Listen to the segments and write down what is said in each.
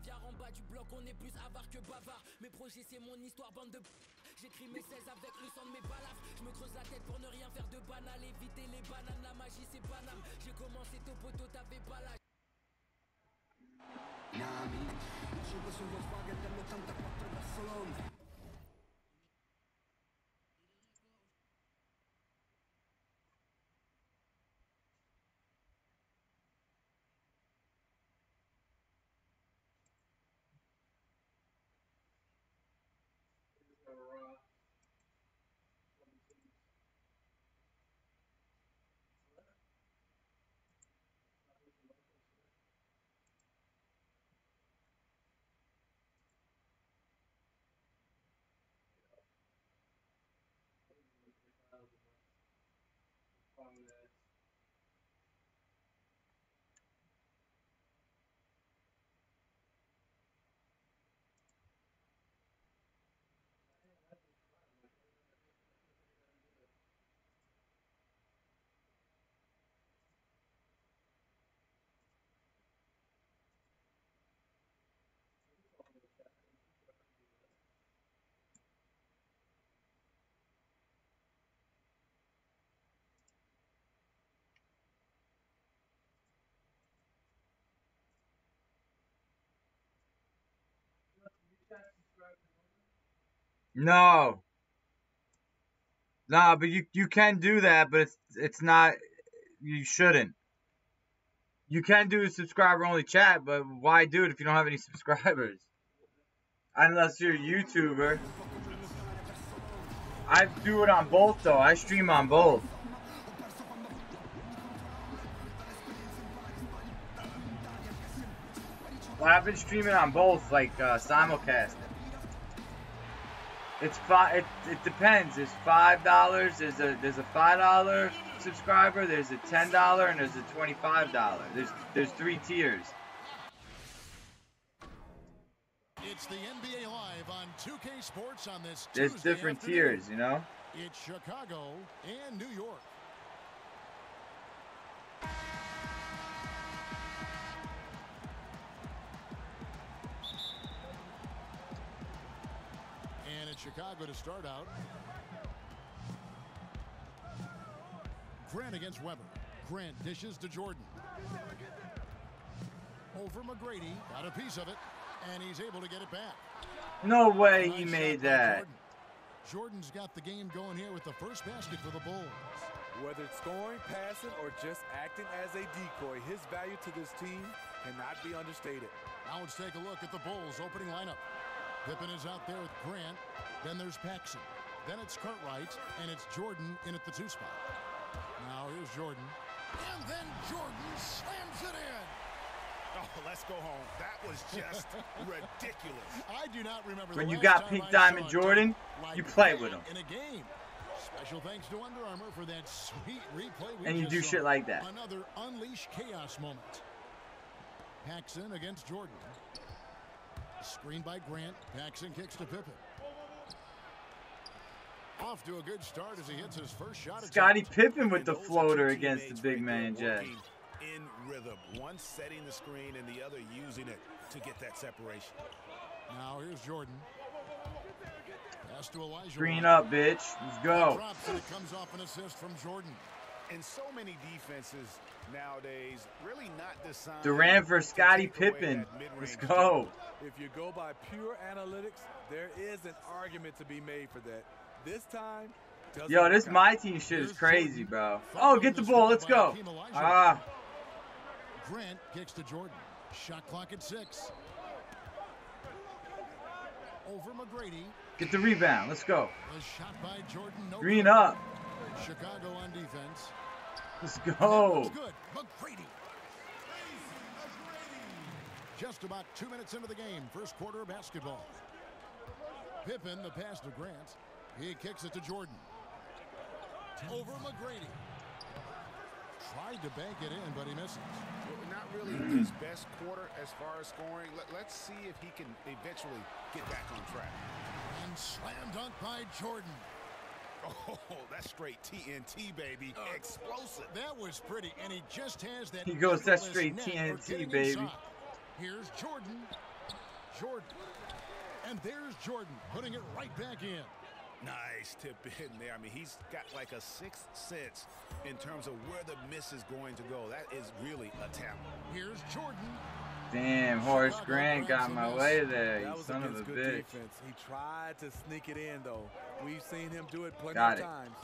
milliards en bas du bloc, on est plus avare que bavard. Mes projets c'est mon histoire, bande de j'écris mes 16 avec le sang de mes balafres. Je me creuse la tête pour ne rien faire de banal. Éviter les bananes, la magie c'est banal. J'ai commencé tôt poteau, t'avais pas l'âge. No. No, but you can do that, but it's not, you shouldn't. You can do a subscriber only chat, but why do it if you don't have any subscribers? Unless you're a YouTuber. I do it on both though. I stream on both. Well, I've been streaming on both, like simulcasting. It's it depends. It's $5. There's a $5 subscriber. There's a $10 and there's a $25. There's 3 tiers. It's the NBA Live on 2K Sports on this There's Tuesday different afternoon. tiers, you know. It's Chicago and New York. And it's Chicago to start out. Grant against Weber. Grant dishes to Jordan. Over McGrady. Got a piece of it. And he's able to get it back. No way he made that. Jordan's got the game going here with the first basket for the Bulls. Whether it's scoring, passing, or just acting as a decoy, his value to this team cannot be understated. Now let's take a look at the Bulls' opening lineup. Pippen is out there with Grant. Then there's Paxson. Then it's Cartwright, and it's Jordan in at the 2 spot. Now here's Jordan. And then Jordan slams it in. Oh, let's go home. That was just ridiculous. I do not remember When the you last got time Pink I Diamond saw a Jordan, like you play with him. In a game. Special thanks to Under Armour for that sweet replay we And you just do saw. shit like that. Another unleash chaos moment. Paxson against Jordan. Screen by Grant. Paxson kicks to Pippen. Off to a good start as he hits his first shot. Scottie Pippen with the floater against the big man, Jay. In rhythm, one setting the screen and the other using it to get that separation. Now here's Jordan. Pass to Elijah. Screen up, bitch. Let's go. Drops and it comes off an assist from Jordan. And so many defenses nowadays really not designed. Durant for Scottie Pippen. Let's go. If you go by pure analytics, there is an argument to be made for that. This time, yo, this my team shit is crazy, bro. Oh, get the ball. Let's go. Ah. Grant kicks to Jordan. Shot clock at 6. Over McGrady. Get the rebound. Let's go. The shot by Jordan. No Green good. up. Chicago on defense. Let's go. Good. McGrady. Just about 2 minutes into the game. First quarter of basketball. Pippen, the pass to Grant. He kicks it to Jordan. Over McGrady. Tried to bank it in, but he misses. Not really his best quarter as far as scoring. Let's see if he can eventually get back on track. And slam dunk by Jordan. Oh, that's straight TNT, baby. Explosive. That was pretty, and he just has that. He goes that straight TNT, baby. Here's Jordan. Jordan. And there's Jordan putting it right back in. Nice tip in there. I mean, he's got like a sixth sense in terms of where the miss is going to go. That is really a talent. Here's Jordan. Damn, Horace Grant got my way there, you son of a bitch. Defense. He tried to sneak it in, though. We've seen him do it plenty Got of it. times.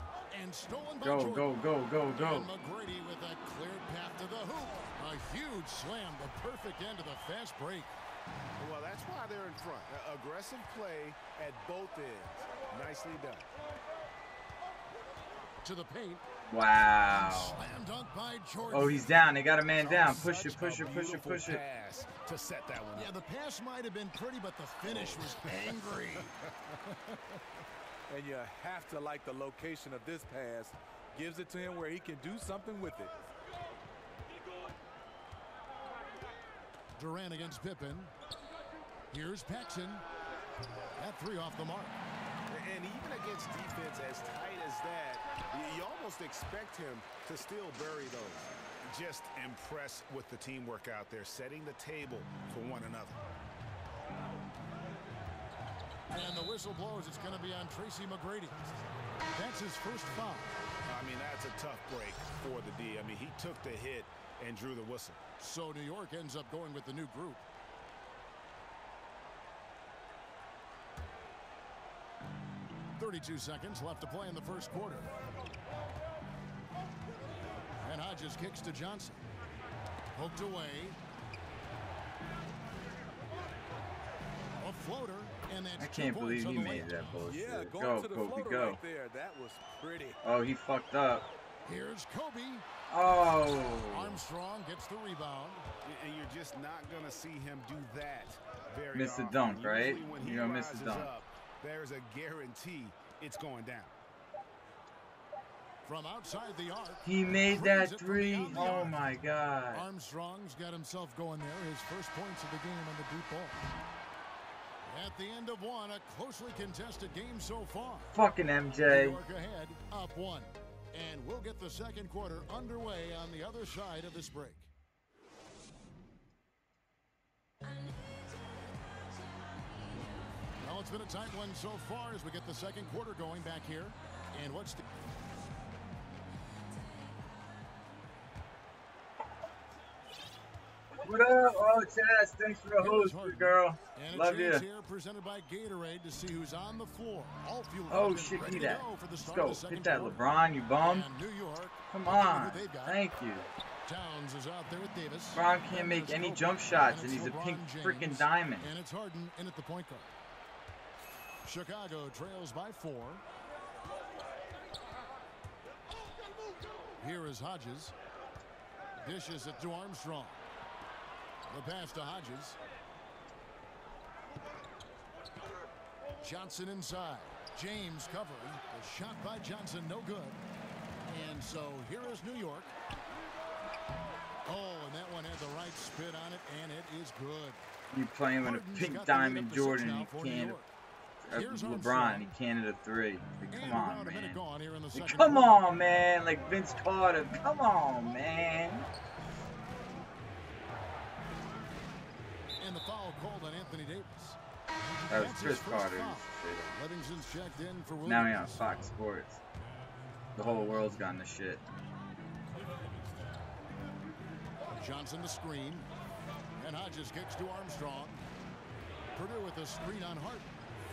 And stolen by Go, Jordan. go, go, go, go. And McGrady with a cleared path to the hoop. A huge slam, the perfect end of the fast break. Well, that's why they're in front. Aggressive play at both ends. Nicely done. To the paint. Wow. Slam dunk by Jordan. Oh, he's down. They got a man down. Push it, push it, push it, push it. Pass to set that one up. Yeah, the pass might have been pretty, but the finish was angry. And you have to like the location of this pass. Gives it to him where he can do something with it. Durant against Pippen. Here's Paxson. That three off the mark. And even against defense as tight as that, you almost expect him to still bury those. Just impressed with the teamwork out there, setting the table for one another. And the whistle blows. It's going to be on Tracy McGrady. That's his first foul. I mean, that's a tough break for the D. I mean, he took the hit and drew the whistle. So New York ends up going with the new group. .32 seconds left to play in the first quarter. And Hodges kicks to Johnson. Poked away. A floater. And that's I can't believe he made that bullshit. Yeah, going Go, to the Kobe, floater go. right there. That was pretty. Oh, he fucked up. Here's Kobe. Oh. Armstrong gets the rebound. And you're just not going to see him do that very Miss the often. dunk, right? Usually when he You don't miss the rises dunk. up, there's a guarantee it's going down. From outside the arc. He made that three. Oh my God. Armstrong's got himself going there. His first points of the game on the deep ball. At the end of one, a closely contested game so far. Fucking New MJ. York ahead, up one. And we'll get the second quarter underway on the other side of this break. Well, it's been a tight one so far as we get the second quarter going back here. And what's the... What up? Oh, Chaz, thanks for the host, good girl. And Love you. here presented by Gatorade to see who's on the floor. All fueled Oh, up and shit, ready eat to that. go for the Let's start of go. the second Get that, quarter. LeBron, you bum. And New York, Come let's see on. who they've got. Thank you. Towns is out there with Davis. LeBron can't make any jump shots, and it's he's a LeBron pink James, freaking diamond. And it's Harden in at the point guard. Chicago trails by 4. Here is Hodges. Dishes it to Armstrong. The pass to Hodges. Johnson inside. James covering. The shot by Johnson, no good. And so here is New York. Oh, and that one had the right spit on it, and it is good. You playing with a Harden's pink got the lead diamond up to 6 Jordan, now you for New can't. York. Here's LeBron, Armstrong. he can't hit a three. Like, And come on, around a minute man. gone here in the Like, second come quarter. on, man. Like Vince Carter. Come on, man. And the foul called on Anthony Davis. That was That's Chris his first Carter. foul. Livingston's checked in for Williams. Now he on Fox Sports. The whole world's gone to shit. Johnson the screen. And Hodges kicks to Armstrong. Purdue with a screen on Hart.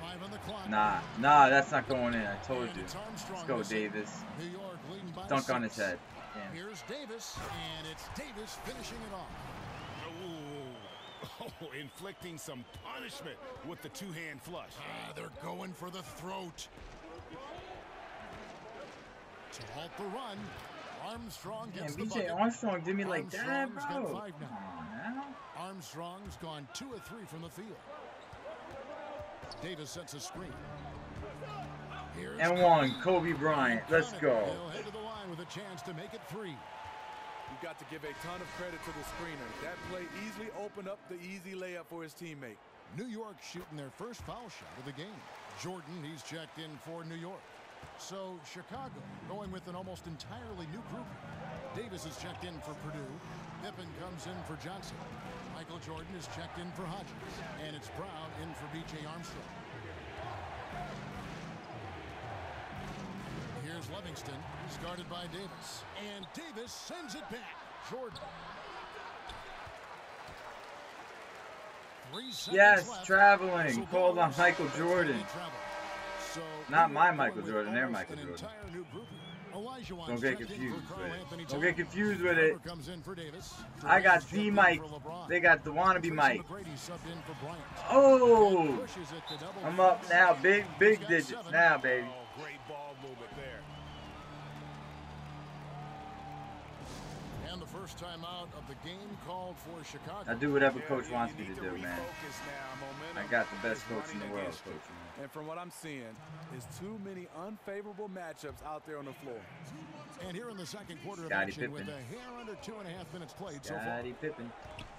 5 on the clock. Nah, that's not going in. I told And you. it's Armstrong Let's go, missing. Davis. New York leading by Dunk 6. on his head. Damn. Here's Davis, and it's Davis finishing it off. Oh, inflicting some punishment with the two-hand flush. They're going for the throat. To halt the run, Armstrong Damn, gets the BJ bucket. Armstrong did me like that, Armstrong's got bro. 5 now. Come on now. Armstrong's gone 2 of 3 from the field. Davis sets a screen. Here's And one, Kobe Bryant. Let's go. He'll head to the line with a chance to make it 3. You've got to give a ton of credit to the screener. That play easily opened up the easy layup for his teammate. New York shooting their first foul shot of the game. Jordan, he's checked in for New York. So Chicago going with an almost entirely new group. Davis is checked in for Purdue. Pippen comes in for Johnson. Michael Jordan is checked in for Hodges, and it's Brown in for B.J. Armstrong. Here's Livingston. He's guarded by Davis. And Davis sends it back. Jordan. 3 seconds Yes, left. traveling. So Called on Bulls Michael with Jordan. travel. So Not my going Michael with Jordan, their almost Michael an Jordan. entire new group here. Elijah Don't Wan's get checked in confused for with Karl it. Anthony Don't get Towns. confused with it. Weber comes in for Davis. I got Travis D checked in Mike. for LeBron. They got the wannabe Tracy Mike. McGrady subbed in for Bryant. Oh, And pushes it to double I'm up now. Big He's got digits 7. now, baby. Oh, great ball movement there. And the first time out of the game called for Chicago. I do whatever Yeah, coach you wants me need to do, man. refocus now. Momentum I got the best is coach in the running world against you. coaching me. And from what I'm seeing, is too many unfavorable matchups out there on the floor. And here in the second quarter of Scottie action with Pippen. a hair under 2.5 minutes played so far. Scottie Pippen.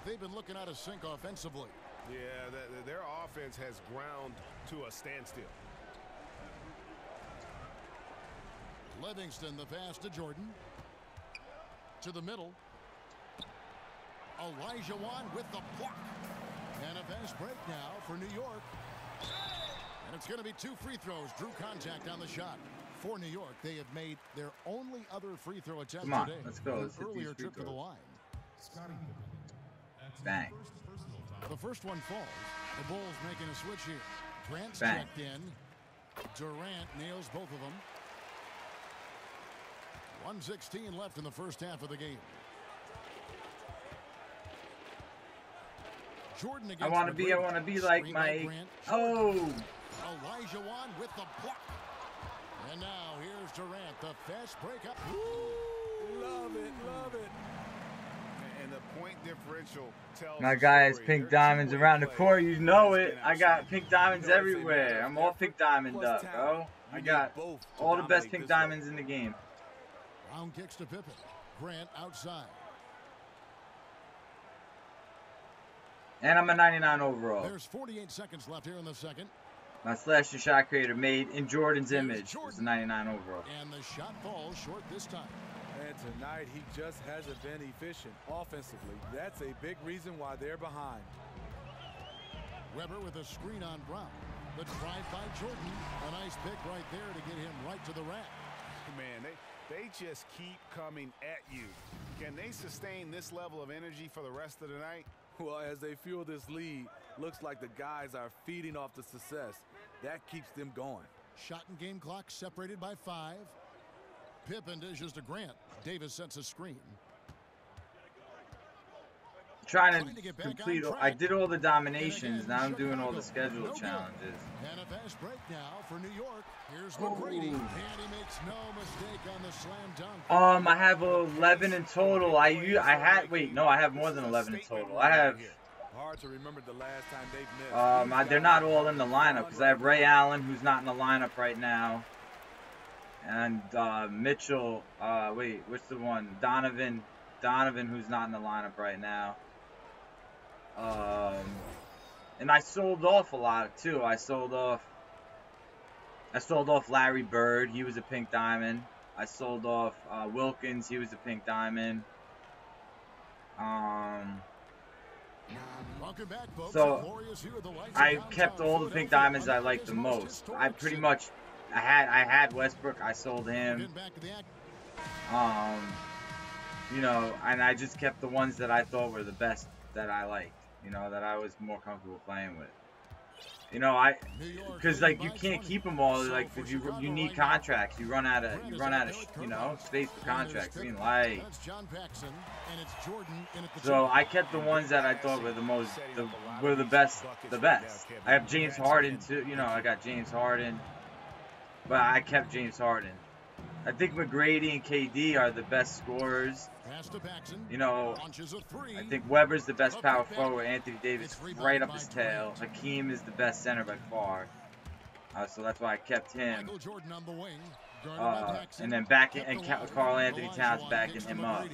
They've been looking out of sync offensively. Yeah, their offense has ground to a standstill. Livingston, the pass to Jordan. To the middle. Elijah Wan with the block. And a fast break now for New York. And it's going to be 2 free throws. Drew contact on the shot. For New York, they have made their only other free throw attempt Come on, today. let's go. An Let's hit these earlier free trip to the throws. line. Bang. The first one falls. The Bulls making a switch here. Grant's Bang. checked in. Durant nails both of them. 1:16 left in the first half of the game. Jordan I against want to be like Screen by my. Grant. Oh, Elijah Wan with the block. And now here's Durant, the fast break up. Love it, love it. And the point differential tells my the guy has story. pink Their diamonds two-way around the play court. You know has it. been I got outstanding. pink diamonds You know they say everywhere. matter I'm of all effort pink diamond plus up, talent. bro. You I need got both to all the best dominate pink this way. diamonds in the game. Brown kicks to Pippen. Grant outside. And I'm a 99 overall. There's 48 seconds left here in the second. My slasher shot creator made in Jordan's image. It's a 99 overall. And the shot falls short this time. And tonight, he just hasn't been efficient offensively. That's a big reason why they're behind. Weber with a screen on Brown. The drive by Jordan. A nice pick right there to get him right to the rack. Man, they just keep coming at you. Can they sustain this level of energy for the rest of the night? Well, as they fuel this lead, looks like the guys are feeding off the success. That keeps them going. Shot and game clock separated by 5. Pippen dishes to Grant. Davis sets a screen. Trying to complete. I did all the dominations. Now I'm doing all the schedule No good. challenges. And a fast break now for New York. Here's McGrady. And he makes no mistake on the slam dunk. I have 11 in total. I have more than 11 in total. I have. Hard to remember the last time they've missed. They're not all in the lineup because I have Ray Allen, who's not in the lineup right now, and Mitchell. What's the one? Donovan, who's not in the lineup right now. And I sold off a lot too. I sold off Larry Bird. He was a pink diamond. I sold off Wilkins. He was a pink diamond. Welcome back, folks. So Glorious view of the lights I of kept downtown all the pink Philadelphia diamonds I under liked the his most. historic I pretty city. much, I had Westbrook. I sold him. Getting back to the act. And I just kept the ones that I thought were the best that I liked. That I was more comfortable playing with. Because like you can't keep them all. Like because you need contracts. You run out of space for contracts. Green light. That's John Paxson, and it's Jordan in at the So two. I kept the ones that I thought were the best. I have James Harden too. I got James Harden, but I kept James Harden. I think McGrady and KD are the best scorers. Pass to Paxson. Launches a three. I think Weber's the best power forward. Anthony Davis right up his tail. Hakeem is the best center by far. So that's why I kept him. Michael Jordan on the wing. Guarded by Paxson. And then Carl Anthony Towns backing him up.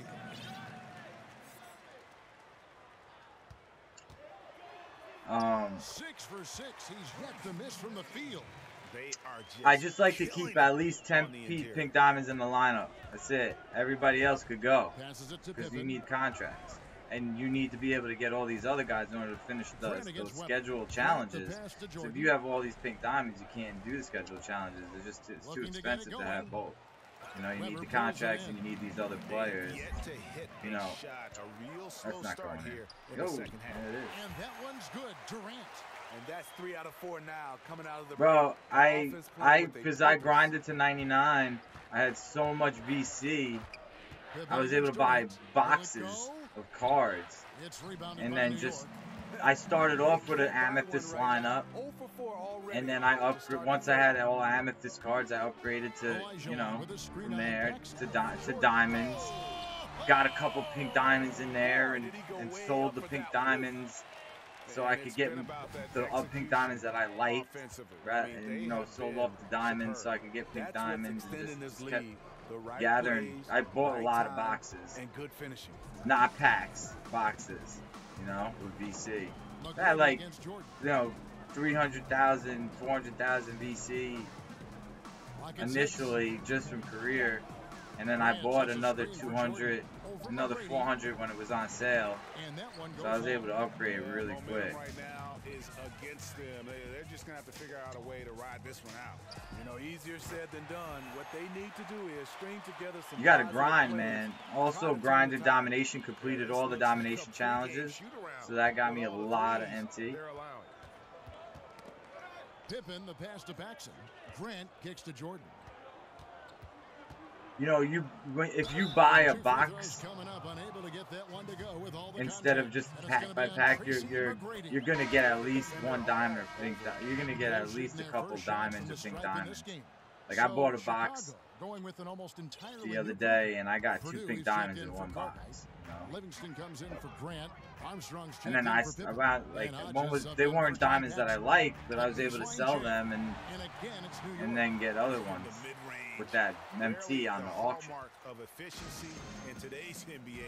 6 for 6. He's yet to miss from the field. I just like to keep at least 10 pink diamonds in the lineup. That's it. Everybody else could go Passes it to because we Pippen. need contracts. and you need to be able to get all these other guys in order to finish those scheduled challenges. So if you have all these pink diamonds, you can't do the scheduled challenges. It's too expensive to have both. You know, you need the contracts and you need these other players. You know, that's not going here. There it is. And that one's good, Durant. And that's 3 out of 4 now coming out of the bro. Because I grinded to 99. I had so much VC. I was able to buy boxes of cards, and then I started off with an amethyst lineup, and then once I had all amethyst cards, I upgraded to, you know, from there to diamonds. Got a couple pink diamonds in there, and sold the pink diamonds so I could get the pink diamonds that I liked, right? And, you know, sold off the diamonds so I could get pink diamonds, and just kept gathering. I bought a lot of boxes, not packs, boxes, you know, with VC. I had like, you know, 300,000, 400,000 VC initially just from career, and then I bought another 200, another 400 when it was on sale, so I was able to upgrade really quick. Right now is against them. They're just gonna have to figure out a way to ride this one out. You know, easier said than done. What they need to do is string together some. You gotta grind, man. Also, grinded domination, completed all the domination challenges, so that got me a lot of MT. Pippen, the pass to Paxson. Grant kicks to Jordan. You know, if you buy a box instead of just pack by pack, you're gonna get at least one diamond or pink. You're gonna get at least a couple diamonds or pink diamonds. Like I bought a box the other day, and I got 2 pink diamonds in one box. Livingston comes in for Grant. And then they weren't diamonds that I liked, but I was able to sell them and then get other ones with that MT on the auction.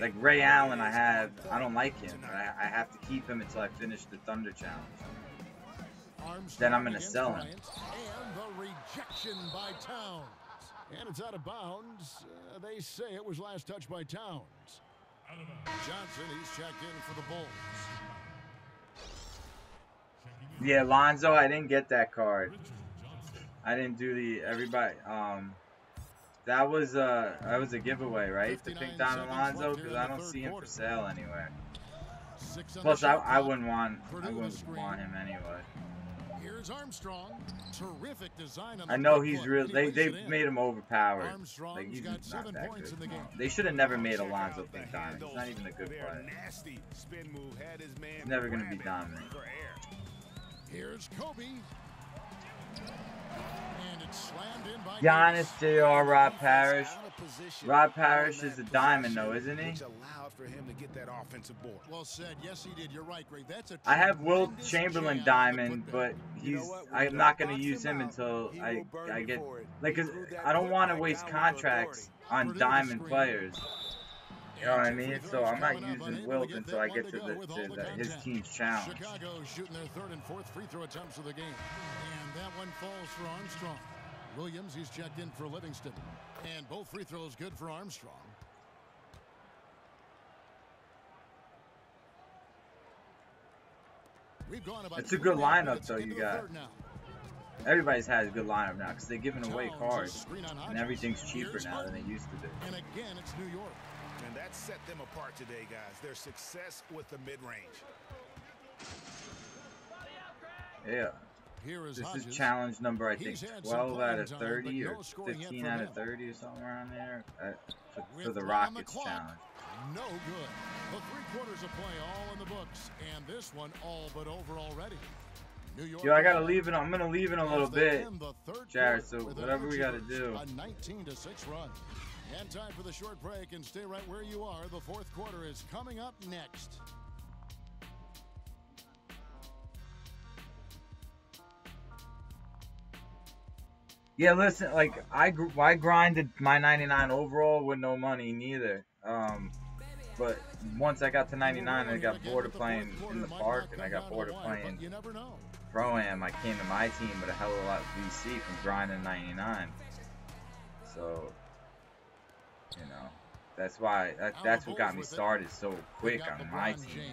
Like Ray Allen, I don't like him, but I have to keep him until I finish the Thunder Challenge. Then I'm gonna sell him. And the rejection by Towns. And it's out of bounds. They say it was last touched by Towns. Johnson, he's checked in for the Bulls. Yeah, Lonzo, I didn't get that card. I didn't do the everybody. That was a giveaway, right? The pink diamond Lonzo, because I don't see him for sale anywhere. Plus, I wouldn't want him anyway. Here's Armstrong. Terrific design on I know he's real. They've made him overpowered. Like he's not that good. They should have never made Alonzo pink diamond. He's not even a good player. He's never gonna be dominant. Here's Kobe. And it's slammed in by Giannis, JR, Rob Parrish. Rob Parrish is a diamond, though, isn't he? Well said. Yes, he did. You're right, Greg. That's a I have Wilt Chamberlain diamond, but I'm not going to use him until I get, like, 'cause I don't want to waste contracts on diamond players. You know what I mean? So I'm not using Wilt until I get to his team's challenge. Chicago shooting their 3rd and 4th free throw attempts of the game. And that one falls for Armstrong. Williams, he's checked in for Livingston. And both free throws good for Armstrong. We've gone about it's a good lineup, though, you got. Everybody's has a good lineup now because they're giving away cards. And everything's cheaper now than they used to do. And again, it's New York. And that set them apart today, guys. Their success with the mid-range. Yeah. This is challenge number, I think, 12 out of 30 or 15 out of 30 or something around there for the Rockets challenge. No good. The 3 quarters of play all in the books, and this one all but over already. New York. Yo, I gotta leave it. I'm gonna leave it a little bit, Jared. So whatever we gotta do. A 19-6 run. And time for the short break, and stay right where you are. The 4th quarter is coming up next. Yeah, listen, like I grinded my 99 overall with no money neither. But once I got to 99, I got bored of playing in the park, and I got bored of playing Pro-Am. I came to my team with a hell of a lot of VC from grinding 99. So, you know, That's why. That's what got me started so quick on my team.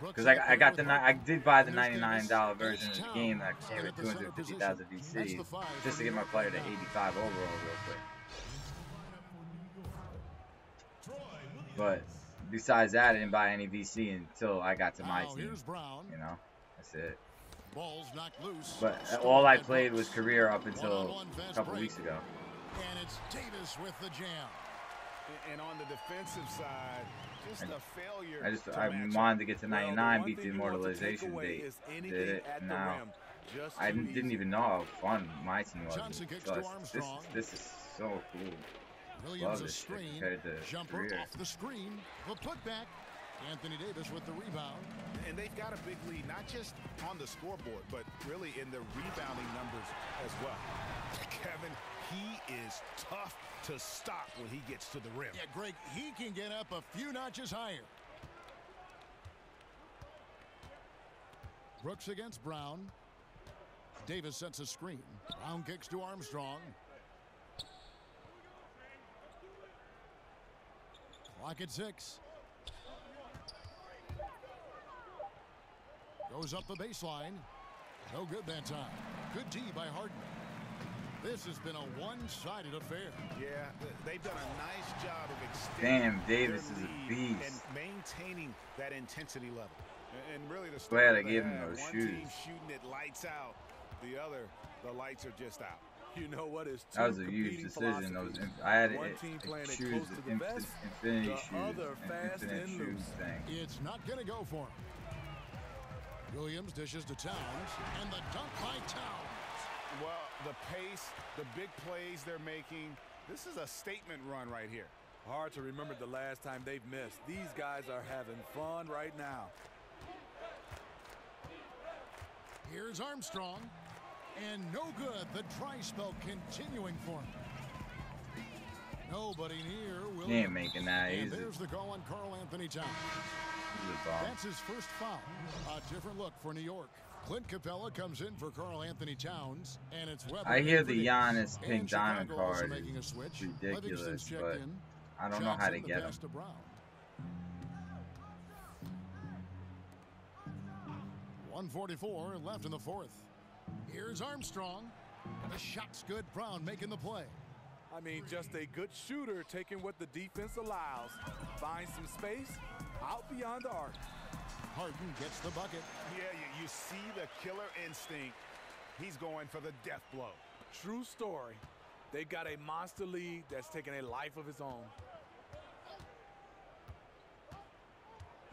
Because I did buy the $99 version of the game that came with 250,000 VC just to get my player to 85 overall real quick. But besides that, I didn't buy any VC until I got to my team. You know, that's it. But all I played was career up until a couple weeks ago. And it's Davis with the jam. And on the defensive side, just a failure. I wanted to get to 99, beat the immortalization date. Did it. Now I didn't even know how fun my team was. This is so cool. Williams a screen, jumper off the screen, the putback. Anthony Davis with the rebound. And they've got a big lead, not just on the scoreboard, but really in the rebounding numbers as well. Kevin, he is tough to stop when he gets to the rim. Yeah, Greg, he can get up a few notches higher. Brooks against Brown. Davis sets a screen. Brown kicks to Armstrong. Clock at 6. Goes up the baseline. No good that time. Good D by Harden. This has been a one-sided affair. Yeah, they've done a nice job of extending. Damn, Davis is a beast. And maintaining that intensity level. And really, the glad I gave him those one shoes. Team shooting it lights out. The other, the lights are just out. You know what is that was a huge decision. I had to choose the infinity shoes, infinite shoes thing. It's not going to go for him. Williams dishes to Towns, and the dunk by Towns. Well, the pace, the big plays they're making, this is a statement run right here. Hard to remember the last time they've missed. These guys are having fun right now. Here's Armstrong. And no good. The dry spell continuing for him. Nobody near Williams. He ain't making that. And there's the call on Karl Anthony Towns. That's his first foul. A different look for New York. Clint Capella comes in for Karl Anthony Towns, and it's Weber. I hear the Giannis pink diamond card is ridiculous, but I don't know how to get him. 1:44 left in the fourth. Here's Armstrong. The shot's good. Brown making the play. I mean, just a good shooter taking what the defense allows. Finds some space out beyond the arc. Harden gets the bucket. Yeah, you see the killer instinct. He's going for the death blow. True story. They've got a monster lead that's taking a life of its own.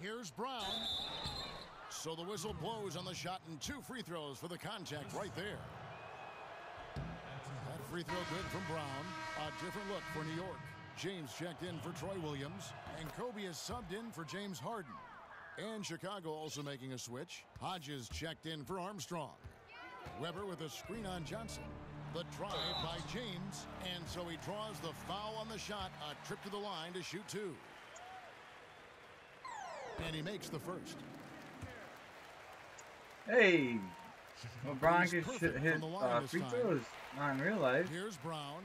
Here's Brown. So the whistle blows on the shot, and 2 free throws for the contact right there. That free throw good from Brown. A different look for New York. James checked in for Troy Williams, and Kobe is subbed in for James Harden. And Chicago also making a switch. Hodges checked in for Armstrong. Weber with a screen on Johnson. The drive by James, and so he draws the foul on the shot. A trip to the line to shoot 2. And he makes the first. Hey, LeBron can hit free throws, not in real life. Here's Brown.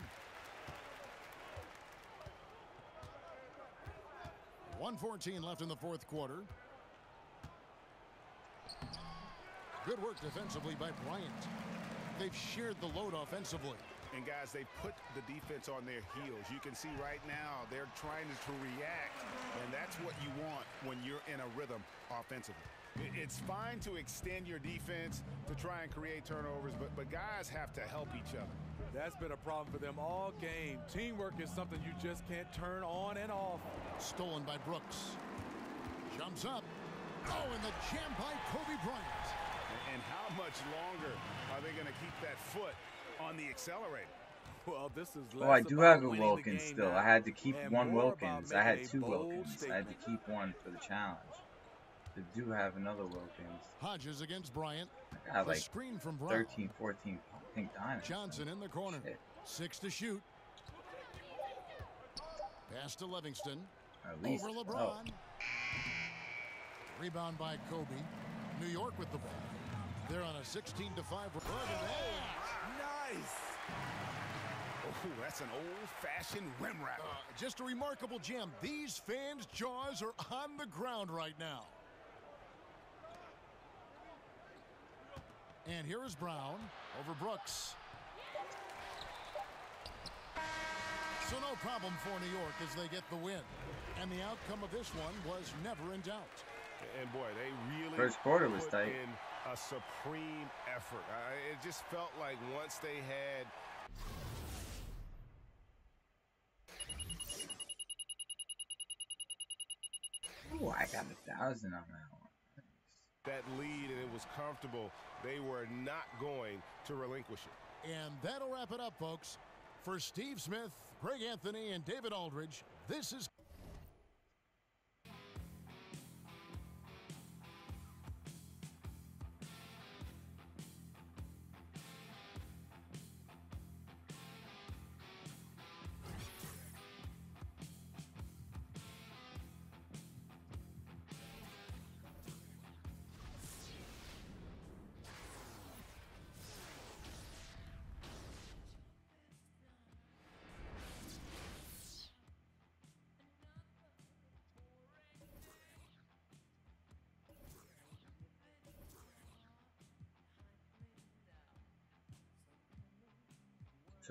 1:14 left in the fourth quarter. Good work defensively by Bryant. They've shared the load offensively. And guys, they put the defense on their heels. You can see right now they're trying to react, and that's what you want when you're in a rhythm offensively. It's fine to extend your defense to try and create turnovers, but guys have to help each other. That's been a problem for them all game. Teamwork is something you just can't turn on and off. Stolen by Brooks. Jumps up. Oh, and the jam by Kobe Bryant. And how much longer are they going to keep that foot on the accelerator? Well, this is oh, I do have a Wilkins still. I had to keep one Wilkins. I had 2 Wilkins. I had to keep one for the challenge. I do have another Wilkins. Hodges against Bryant. I got like screen from Brown. 13, 14 pink diamonds. Johnson in the corner. Shit. 6 to shoot. Pass to Livingston. At least. Over LeBron. Oh. Rebound by Kobe. New York with the ball. They're on a 16-5. Nice. Ooh, that's an old-fashioned rim wrapper. Just a remarkable gem. These fans' jaws are on the ground right now. And here is Brown over Brooks. So no problem for New York as they get the win. And the outcome of this one was never in doubt. And boy, they really First quarter was put tight. in a supreme effort. It just felt like once they had Ooh, I got 1,000 on that one. that lead and it was comfortable, they were not going to relinquish it. And that'll wrap it up, folks. For Steve Smith, Greg Anthony, and David Aldridge, this is...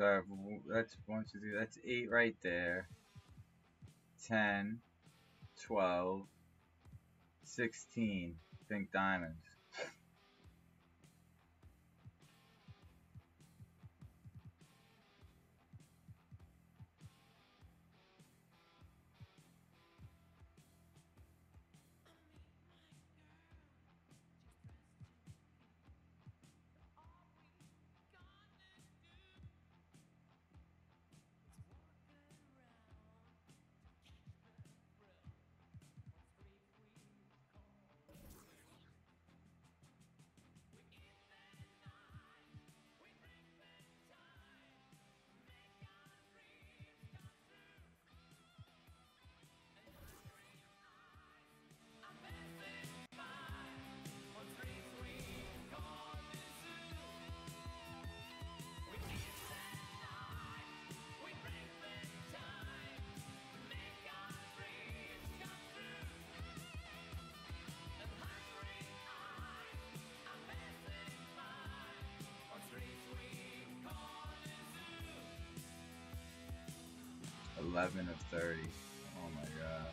So that's 1, 2, 3. That's 8 right there. 10, 12, 16 pink diamonds. $11 of 30. Oh my god.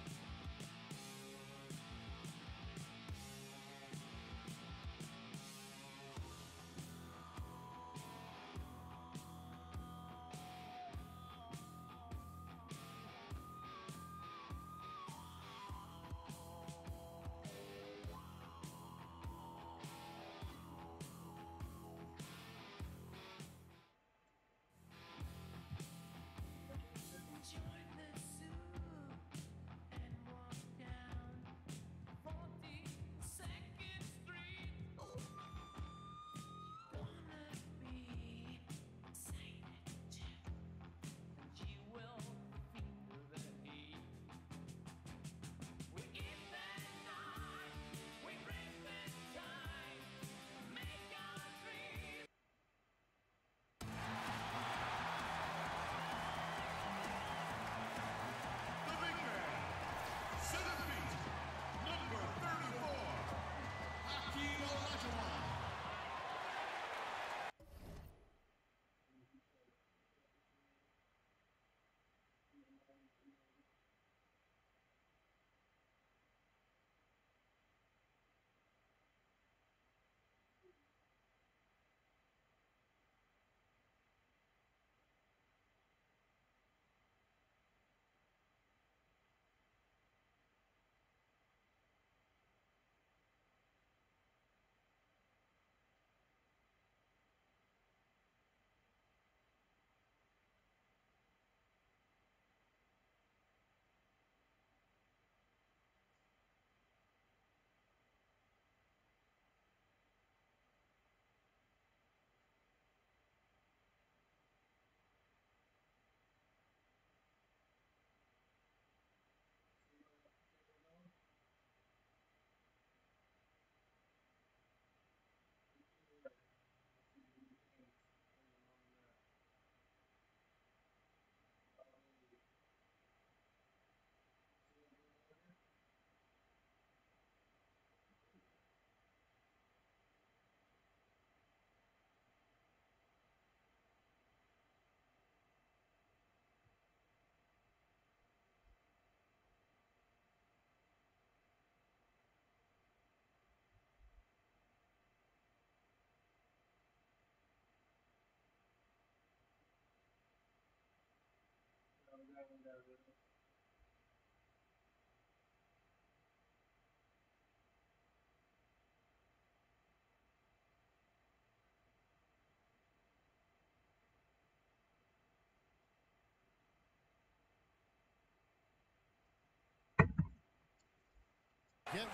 Get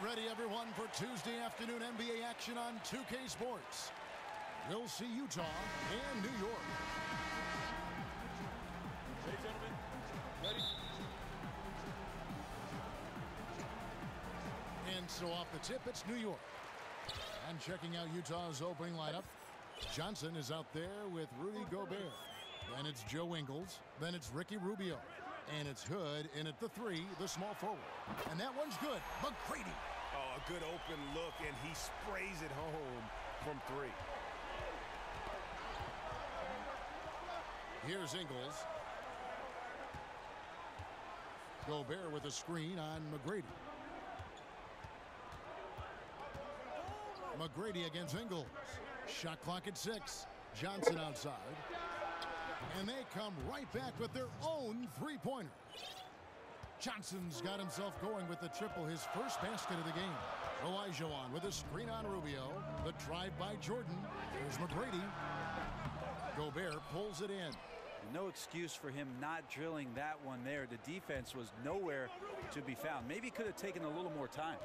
ready, everyone, for Tuesday afternoon NBA action on 2K Sports. We'll see Utah and New York. Ready, gentlemen? Ready? And so off the tip, it's New York. And checking out Utah's opening lineup, Johnson is out there with Rudy Gobert. Then it's Joe Ingles. Then it's Ricky Rubio. And it's Hood in at the 3, the small forward. And that one's good. McGrady. Oh, a good open look, and he sprays it home from 3. Here's Ingles. Gobert with a screen on McGrady. McGrady against Ingles. Shot clock at 6. Johnson outside. And they come right back with their own three-pointer. Johnson's got himself going with the triple, his first basket of the game. Olajuwon with a screen on Rubio. The drive by Jordan. There's McGrady. Gobert pulls it in. No excuse for him not drilling that one there. The defense was nowhere to be found. Maybe could have taken a little more time.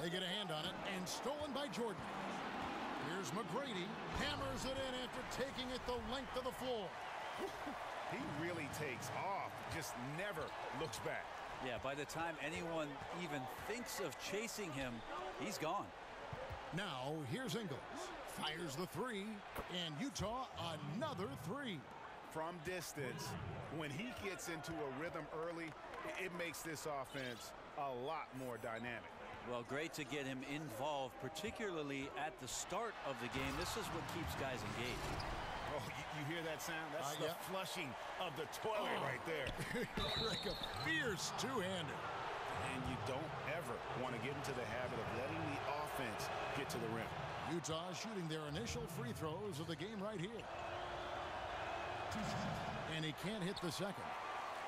They get a hand on it, and stolen by Jordan. Here's McGrady. Hammers it in after taking it the length of the floor. He really takes off, just never looks back. Yeah, by the time anyone even thinks of chasing him, he's gone. Now, here's Ingles. Fires the 3, and Utah another 3. From distance, when he gets into a rhythm early, it makes this offense a lot more dynamic. Well, great to get him involved, particularly at the start of the game. This is what keeps guys engaged. Oh, you hear that sound? That's the flushing of the toilet right there. Like a fierce two-hander. And you don't ever want to get into the habit of letting the offense get to the rim. Utah shooting their initial free throws of the game right here. And he can't hit the second.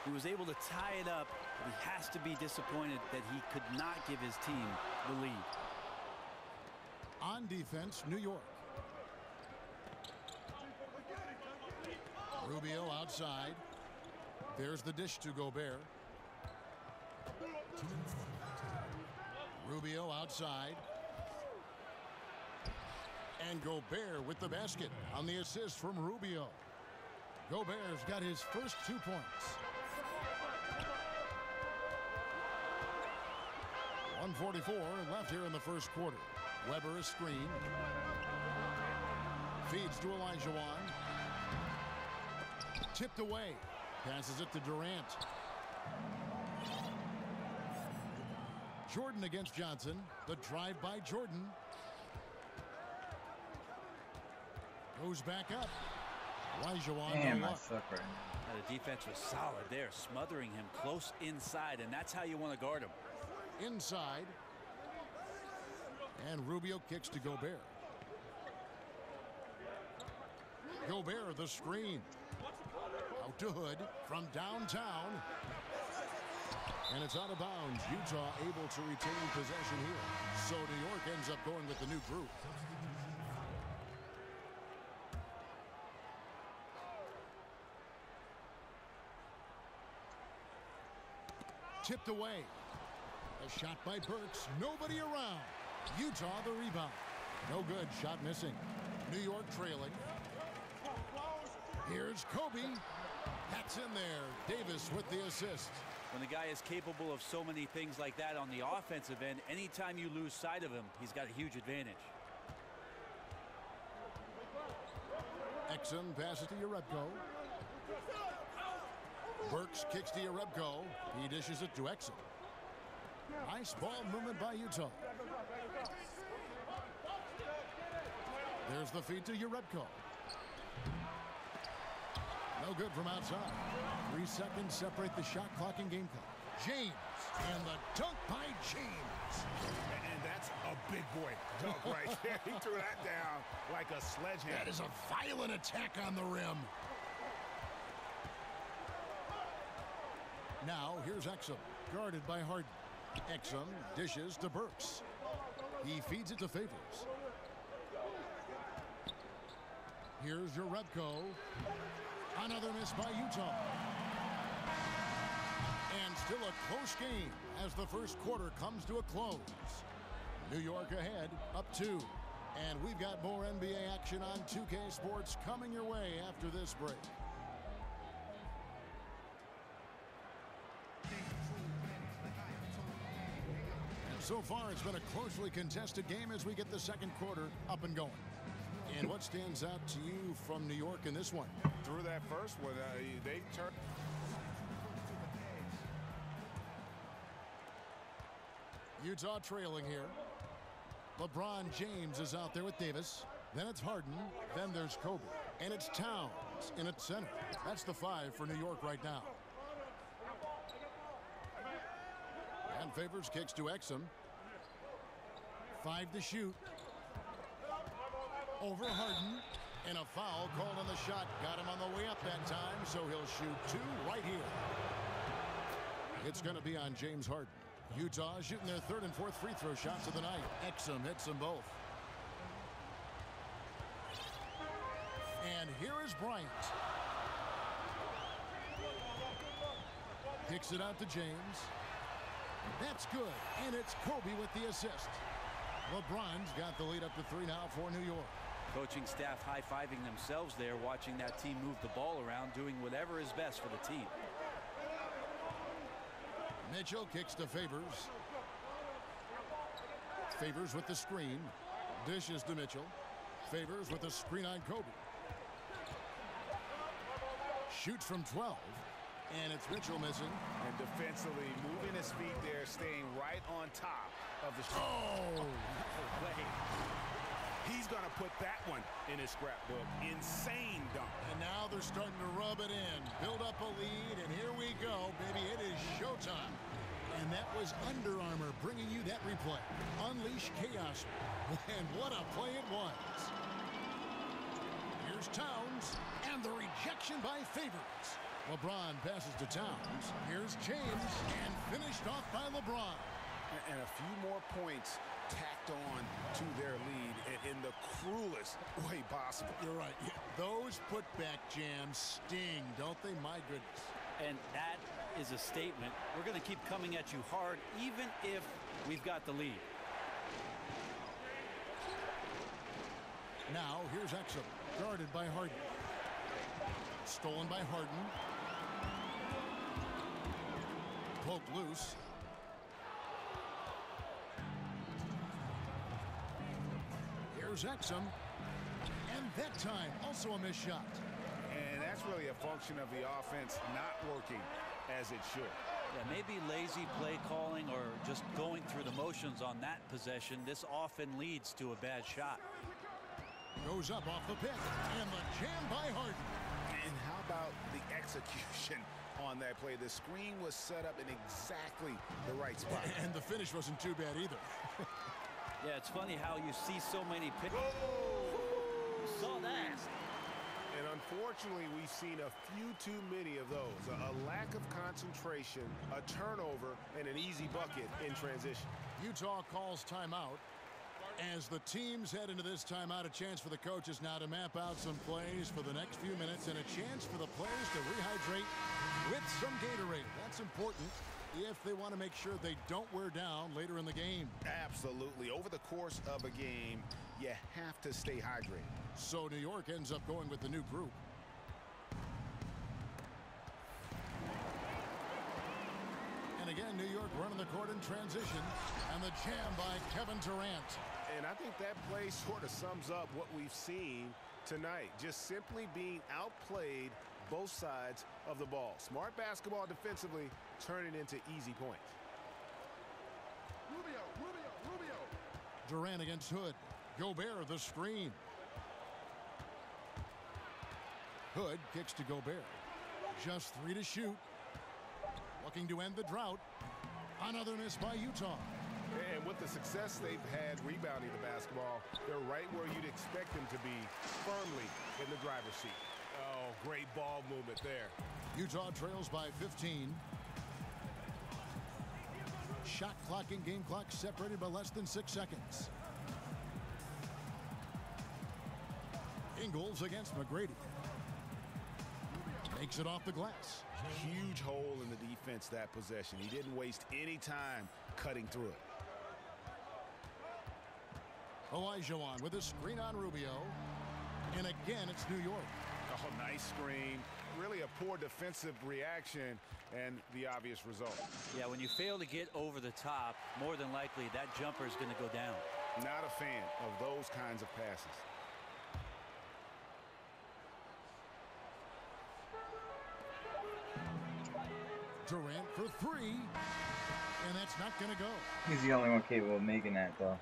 He was able to tie it up, but he has to be disappointed that he could not give his team the lead. On defense, New York. Rubio outside. There's the dish to Gobert. Rubio outside. And Gobert with the basket on the assist from Rubio. Gobert's got his first 2 points. 1:44 left here in the first quarter. Weber a screen. Feeds to Olajuwon. Tipped away. Passes it to Durant. Jordan against Johnson. The drive by Jordan. Goes back up. Olajuwon. Damn, I suck right now. The defense was solid there, smothering him close inside, and that's how you want to guard him. Inside. And Rubio kicks to Gobert. Gobert the screen. Out to Hood from downtown. And it's out of bounds. Utah able to retain possession here. So New York ends up going with the new group. Tipped away. A shot by Burks. Nobody around. Utah the rebound. No good. Shot missing. New York trailing. Here's Kobe. That's in there. Davis with the assist. When the guy is capable of so many things like that on the offensive end, anytime you lose sight of him, he's got a huge advantage. Exum passes to Jerebko. Burks kicks to Jerebko. He dishes it to Exum. Nice ball movement by Utah. There's the feed to Jerebko. No good from outside. 3 seconds separate the shot clock and game clock. James. And the dunk by James. And that's a big boy dunk right there. He threw that down like a sledgehammer. That is a violent attack on the rim. Now here's Exum, guarded by Harden. Exum dishes to Burks. He feeds it to Favors. Here's Jerebko. Another miss by Utah. And still a close game as the first quarter comes to a close. New York ahead, up 2. And we've got more NBA action on 2K Sports coming your way after this break. So far, it's been a closely contested game as we get the second quarter up and going. And what stands out to you from New York in this one? Through that first one, they turned. Utah trailing here. LeBron James is out there with Davis. Then it's Harden. Then there's Kobe. And it's Towns in at center. That's the 5 for New York right now. And Favors kicks to Exum. 5 to shoot. Over Harden. And a foul called on the shot. Got him on the way up that time, so he'll shoot 2 right here. It's going to be on James Harden. Utah shooting their 3rd and 4th free throw shots of the night. Exum hits them both. And here is Bryant. Kicks it out to James. That's good. And it's Kobe with the assist. LeBron's got the lead up to 3 now for New York. Coaching staff high-fiving themselves there, watching that team move the ball around, doing whatever is best for the team. Mitchell kicks to Favors. Favors with the screen. Dishes to Mitchell. Favors with the screen on Kobe. Shoots from 12. And it's Mitchell missing. And defensively moving his feet there, staying right on top of the... Oh! He's going to put that one in his scrapbook. Insane dunk. And now they're starting to rub it in. Build up a lead, and here we go, baby. It is showtime. And that was Under Armour bringing you that replay. Unleash chaos. And what a play it was. Here's Towns, and the rejection by Favors. LeBron passes to Towns. Here's James, and finished off by LeBron. And a few more points tacked on to their lead in the cruelest way possible. You're right. Yeah, those putback jams sting, don't they? My goodness. And that is a statement. We're going to keep coming at you hard, even if we've got the lead. Now, here's Exum, guarded by Harden. Stolen by Harden. Poked loose. Here's Exum. And that time, also a missed shot. And that's really a function of the offense not working as it should. Yeah, maybe lazy play calling or just going through the motions on that possession. This often leads to a bad shot. Goes up off the pick. And the jam by Harden. And how about the execution on that play? The screen was set up in exactly the right spot. And the finish wasn't too bad either. Yeah, it's funny how you see so many picks. Saw that. And unfortunately, we've seen a few too many of those. A lack of concentration, a turnover, and an easy bucket in transition. Utah calls timeout. As the teams head into this timeout, a chance for the coaches now to map out some plays for the next few minutes and a chance for the players to rehydrate with some Gatorade. That's important if they want to make sure they don't wear down later in the game. Absolutely. Over the course of a game, you have to stay hydrated. So New York ends up going with the new group. And again, New York running the court in transition. And the jam by Kevin Durant. And I think that play sort of sums up what we've seen tonight. Just simply being outplayed both sides of the ball. Smart basketball defensively, turning into easy points. Rubio. Durant against Hood. Gobert the screen. Hood kicks to Gobert. Just 3 to shoot. Looking to end the drought. Another miss by Utah. And with the success they've had rebounding the basketball, they're right where you'd expect them to be, firmly in the driver's seat. Oh, great ball movement there. Utah trails by 15. Shot clock and game clock separated by less than 6 seconds. Ingles against McGrady. Makes it off the glass. Huge hole in the defense that possession. He didn't waste any time cutting through it. Olajuwon with a screen on Rubio. And again, it's New York. Oh, nice screen. Really a poor defensive reaction and the obvious result. Yeah, when you fail to get over the top, more than likely that jumper is going to go down. Not a fan of those kinds of passes. Durant for 3. And that's not going to go. He's the only one capable of making that, though.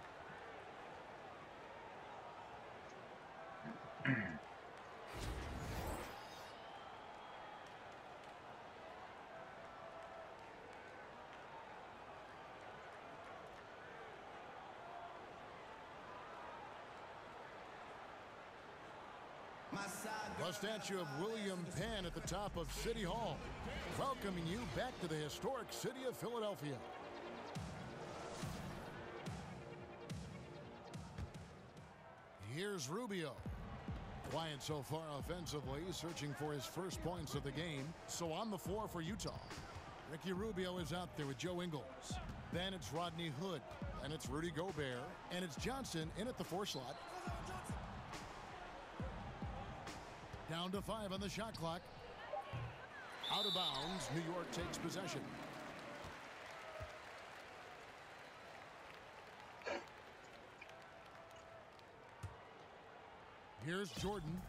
A statue of William Penn at the top of City Hall, welcoming you back to the historic city of Philadelphia. Here's Rubio. Quiet so far offensively, searching for his first points of the game. So on the floor for Utah. Ricky Rubio is out there with Joe Ingles. Then it's Rodney Hood. And it's Rudy Gobert. And it's Johnson in at the 4 slot. Down to 5 on the shot clock. Out of bounds. New York takes possession. Here's Jordan.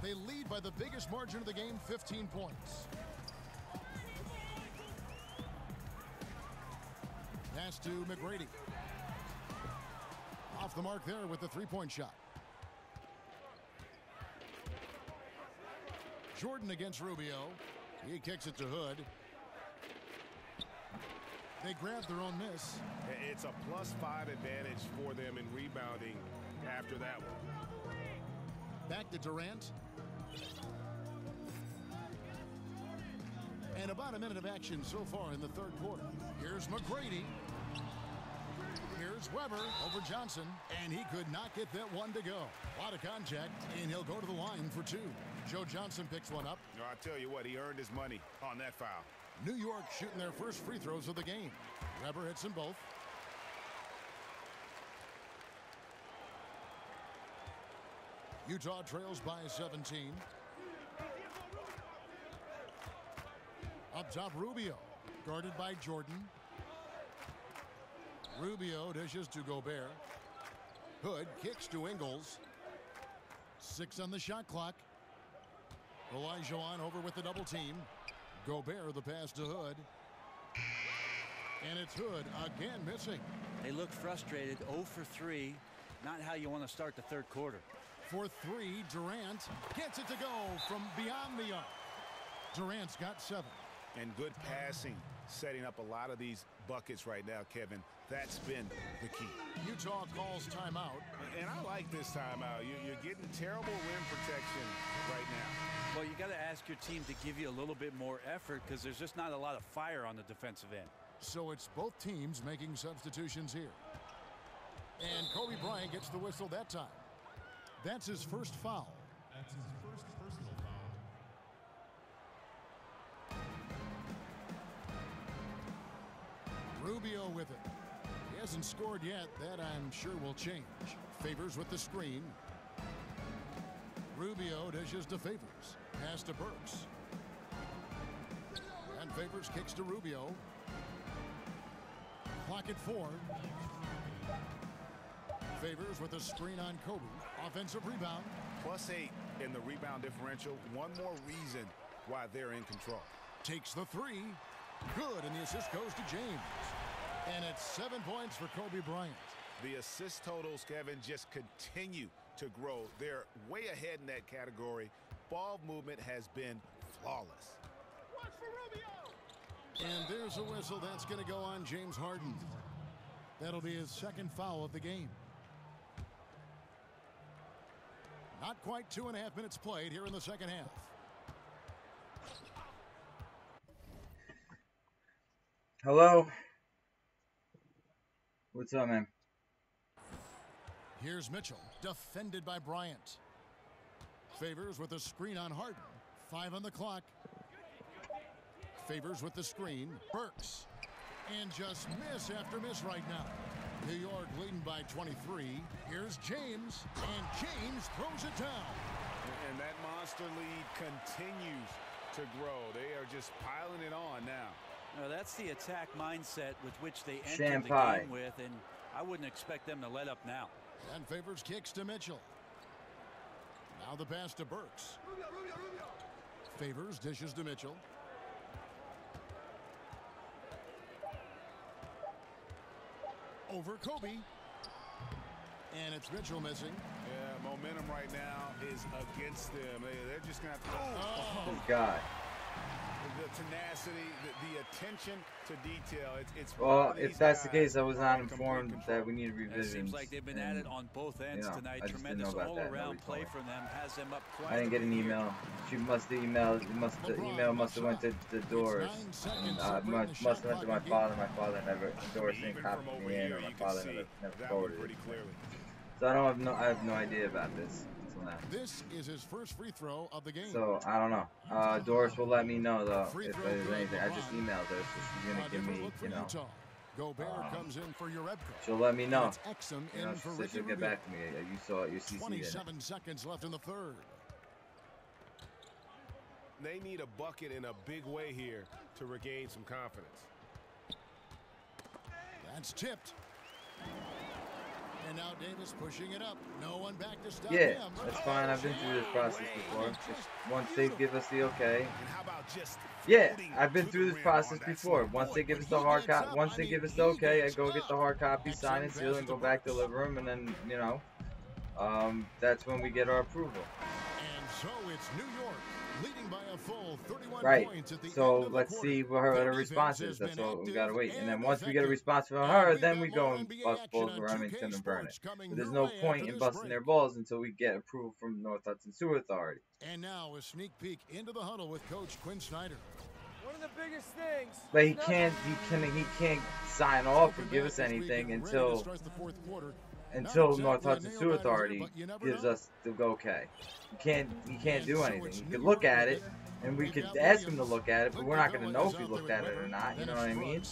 They lead by the biggest margin of the game, 15 points. Pass to McGrady. Off the mark there with the 3-point shot. Jordan against Rubio. He kicks it to Hood. They grab their own miss. It's a +5 advantage for them in rebounding after that one. Back to Durant. And about a minute of action so far in the third quarter. Here's McGrady. Here's Weber over Johnson. And he could not get that one to go. A lot of contact, and he'll go to the line for 2. Joe Johnson picks one up. I tell you what, he earned his money on that foul. New York shooting their first free throws of the game. Weber hits them both. Utah trails by 17. Up top, Rubio. Guarded by Jordan. Rubio dishes to Gobert. Hood kicks to Ingles. 6 on the shot clock. Olajuwon over with the double team. Gobert the pass to Hood. And it's Hood again missing. They look frustrated. 0 for 3. Not how you want to start the third quarter. For 3, Durant gets it to go from beyond the arc. Durant's got 7. And good passing, setting up a lot of these buckets right now, Kevin. That's been the key. Utah calls timeout. And I like this timeout. You're getting terrible rim protection right now. Well, you got to ask your team to give you a little bit more effort because there's just not a lot of fire on the defensive end. So it's both teams making substitutions here. And Kobe Bryant gets the whistle that time. That's his first foul. That's his first personal foul. Rubio with it. He hasn't scored yet. That I'm sure will change. Favors with the screen. Rubio dishes to Favors. Pass to Burks. And Favors kicks to Rubio. Clock at 4. Favors with a screen on Kobe. Offensive rebound. +8 in the rebound differential. One more reason why they're in control. Takes the 3. Good, and the assist goes to James. And it's 7 points for Kobe Bryant. The assist totals, Kevin, just continue to grow. They're way ahead in that category. Ball movement has been flawless. Watch for Rubio! And there's a whistle that's going to go on James Harden. That'll be his second foul of the game. Not quite 2.5 minutes played here in the second half. Hello? What's up, man? Here's Mitchell, defended by Bryant. Favors with a screen on Harden. 5 on the clock. Favors with the screen. Burks. And just miss after miss right now. New York leading by 23. Here's James. And James throws it down. And that monster lead continues to grow. They are just piling it on now. That's the attack mindset with which they entered the Champagne. game with, and I wouldn't expect them to let up now. And Favors kicks to Mitchell. Now the pass to Burks. Favors dishes to Mitchell. Over Kobe. And it's Mitchell missing. Yeah, momentum right now is against them. They're just going to have to... Oh, God. The tenacity, the attention to detail. It's Well, if that's the case, I was not informed that we need It revisions. seems like they've been at it on both ends tonight. I just didn't know Tremendous about that. all-around Nobody play told me. from them has them up quite I didn't get an a bit. email. She must have emailed. The email must have went to the Doors. And, must have went to my father. My father never endorsed any copy me in, or my father never forwarded it. So I have no idea about this until now. This is his first free throw of the game. So I don't know. Doris will let me know though if there's anything. I just emailed her, so she's gonna give me, Gobert comes in for Urebka. she'll let me know. It's Exum She in said for she'll Ricky get Rubio. back to me. You saw it. You CC'd in it. 27 seconds left in the third. They need a bucket in a big way here to regain some confidence. That's tipped. And now Davis pushing it up. No one back to stop Yeah, him. that's fine. I've been through this process before. Just once they give us the okay. And how about just Yeah, floating I've been to through the this rim process on that before. slam? Once they give us the hard copy, once they give us the okay, I go get the hard copy, sign and seal, and go back to the living room, and then that's when we get our approval. And so it's New York leading by a full 31 Right. points at the So end of the let's quarter. see what her Their response defense is. has That's been all we active gotta wait. And then and once we get a effective. response from And her, we've then got we more go and NBA bust action balls on for 2K Remington and burn it. Sports coming But there's your no way point after in this busting break. their balls until we get approval from North Hudson Sewer Authority. And now a sneak peek into the huddle with Coach Quinn Snyder. One of the biggest things. But he can't sign off or give us anything until North Hudson Sewer Authority gives us the okay. He can't do anything. He could look at it, and we could ask him to look at it, but we're not going to know if he looked at it or not. You know what I mean?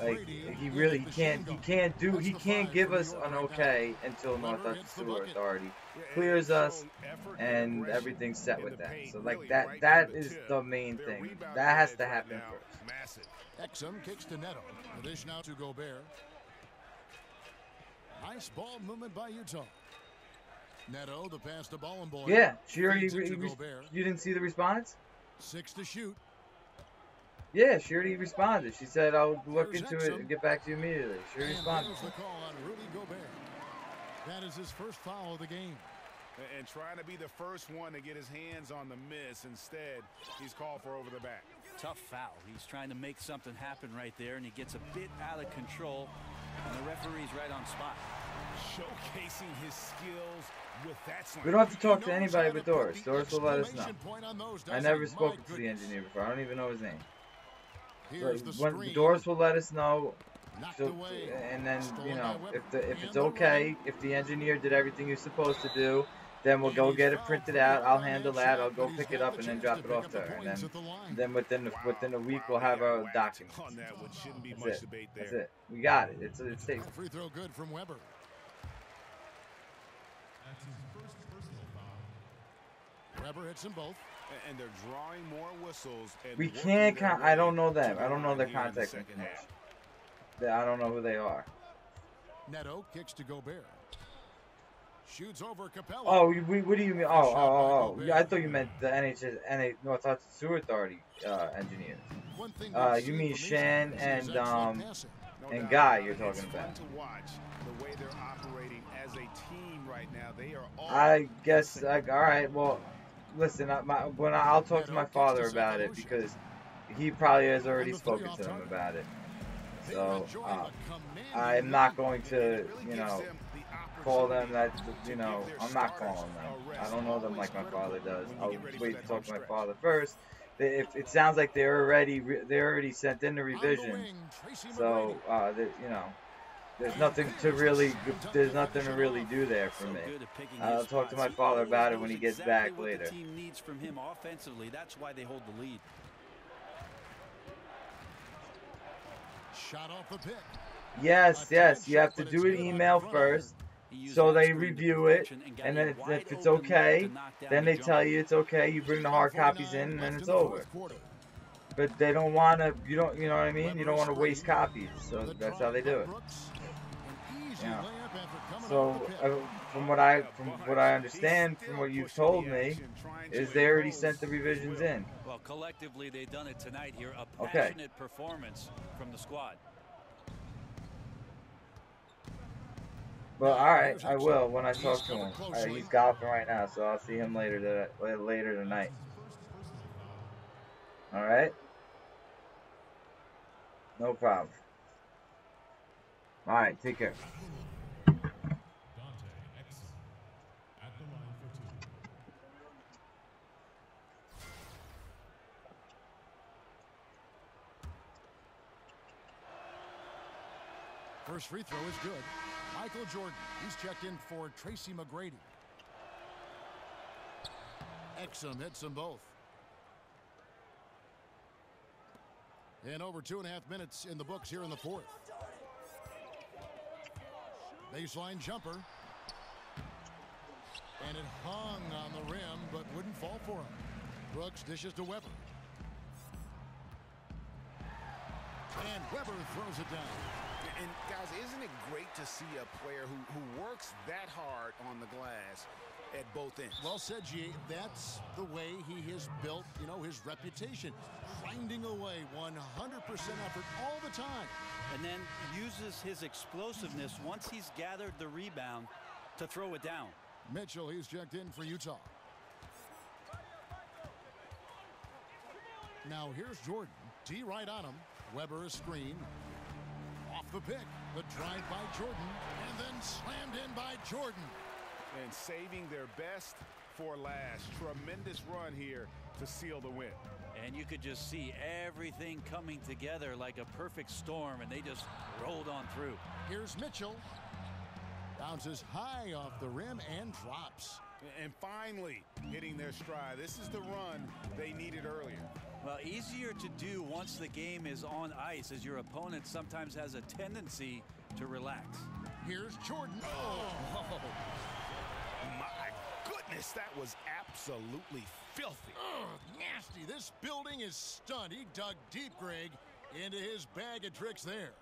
Like he can't give us an okay until North Hudson Sewer Authority clears us and everything's set with that. So like that is the main thing. That has to happen first. Massive. Exum kicks to Neto. The dish now to Gobert. Nice ball movement by Utah. Neto, the pass to Ball and Boy. Yeah, she already. Feeds it to Gobert. You didn't see the response? 6 to shoot. Yeah, she already responded. She said, "I'll look into it and get back to you immediately." She already And responded. there's the call on Rudy Gobert. That is his first foul of the game. And trying to be the first one to get his hands on the miss. Instead, he's called for over the back. Tough foul. He's trying to make something happen right there, and he gets a bit out of control, and the referee's right on spot. Showcasing his skills with that slam. We don't have to talk to He knows anybody how but to put Doris. the Doris will let us know. exclamation point on those, I doesn't never he? spoken My to the goodness. engineer before. I don't even know his name. Here's the When screen. Doris will let us know, Knocked away. and then Stolen by Weber. if it's And the okay, run. if the engineer did everything he's supposed to do, then we'll go get it printed out. I'll handle that. I'll go pick it up and then drop it off to her. And then within a week we'll have our documents. On that one shouldn't be That's much it. debate That's there. it. We got it. It's safe. Free throw good from Weber. That's his first personal foul. Weber hits them both. And they're drawing more whistles. And We working can't. their I don't way know to them. the I don't know line their here in the contact second information. half. I don't know who they are. Neto kicks to Gobert. Shoots over Capella. Oh, what do you mean? Oh. Yeah, I thought you meant the North Hudson Sewer Authority engineers. One thing You mean Shan and No and doubt Guy about you're it. talking It's about. fun to watch the way they're operating as a team right now. They are all I guess. All right. Well, listen. I'll talk to my father about it because he probably has already spoken to them about it. So I'm not going to, call them. I'm not calling them. I don't know them like my father does. I'll wait to talk to my father first. If it sounds like they're already sent in the revision, so there's nothing to really do there for me. I'll talk to my father about it when he gets back later. The team needs from him offensively. That's why they hold the lead. Shot off the pick. Yes, you have to do an email first, so they review it, and then if it's okay, then they tell you it's okay. You bring the hard copies in, and then it's over. But they don't want to. You know what I mean? You don't want to waste copies, so that's how they do it. Yeah. So from what I understand, from what you've told me, is they already sent the revisions in. Well, collectively they've done it tonight here. A passionate performance from the squad. Well, all right, I will when I talk to him. He's golfing right now, so I'll see him later tonight. All right. No problem. All right, take care. First free throw is good. Michael Jordan, he's checked in for Tracy McGrady. Exum hits them both. And over 2.5 minutes in the books here in the fourth. Baseline jumper. And it hung on the rim, but wouldn't fall for him. Brooks dishes to Weber. And Weber throws it down. And guys, isn't it great to see a player who works that hard on the glass at both ends? Well said, G. That's the way he has built, his reputation. Grinding away 100% effort all the time. And then uses his explosiveness once he's gathered the rebound to throw it down. Mitchell, he's checked in for Utah. Now here's Jordan. D right on him. Weber a screen. Off the pick. The drive by Jordan. And then slammed in by Jordan. And saving their best for last. Tremendous run here to seal the win. And you could just see everything coming together like a perfect storm, and they just rolled on through. Here's Mitchell. Bounces high off the rim and drops. And finally hitting their stride. This is the run they needed earlier. Well, easier to do once the game is on ice, as your opponent sometimes has a tendency to relax. Here's Jordan. Oh, my goodness, that was absolutely filthy. Nasty. This building is stunned. He dug deep, Greg, into his bag of tricks there.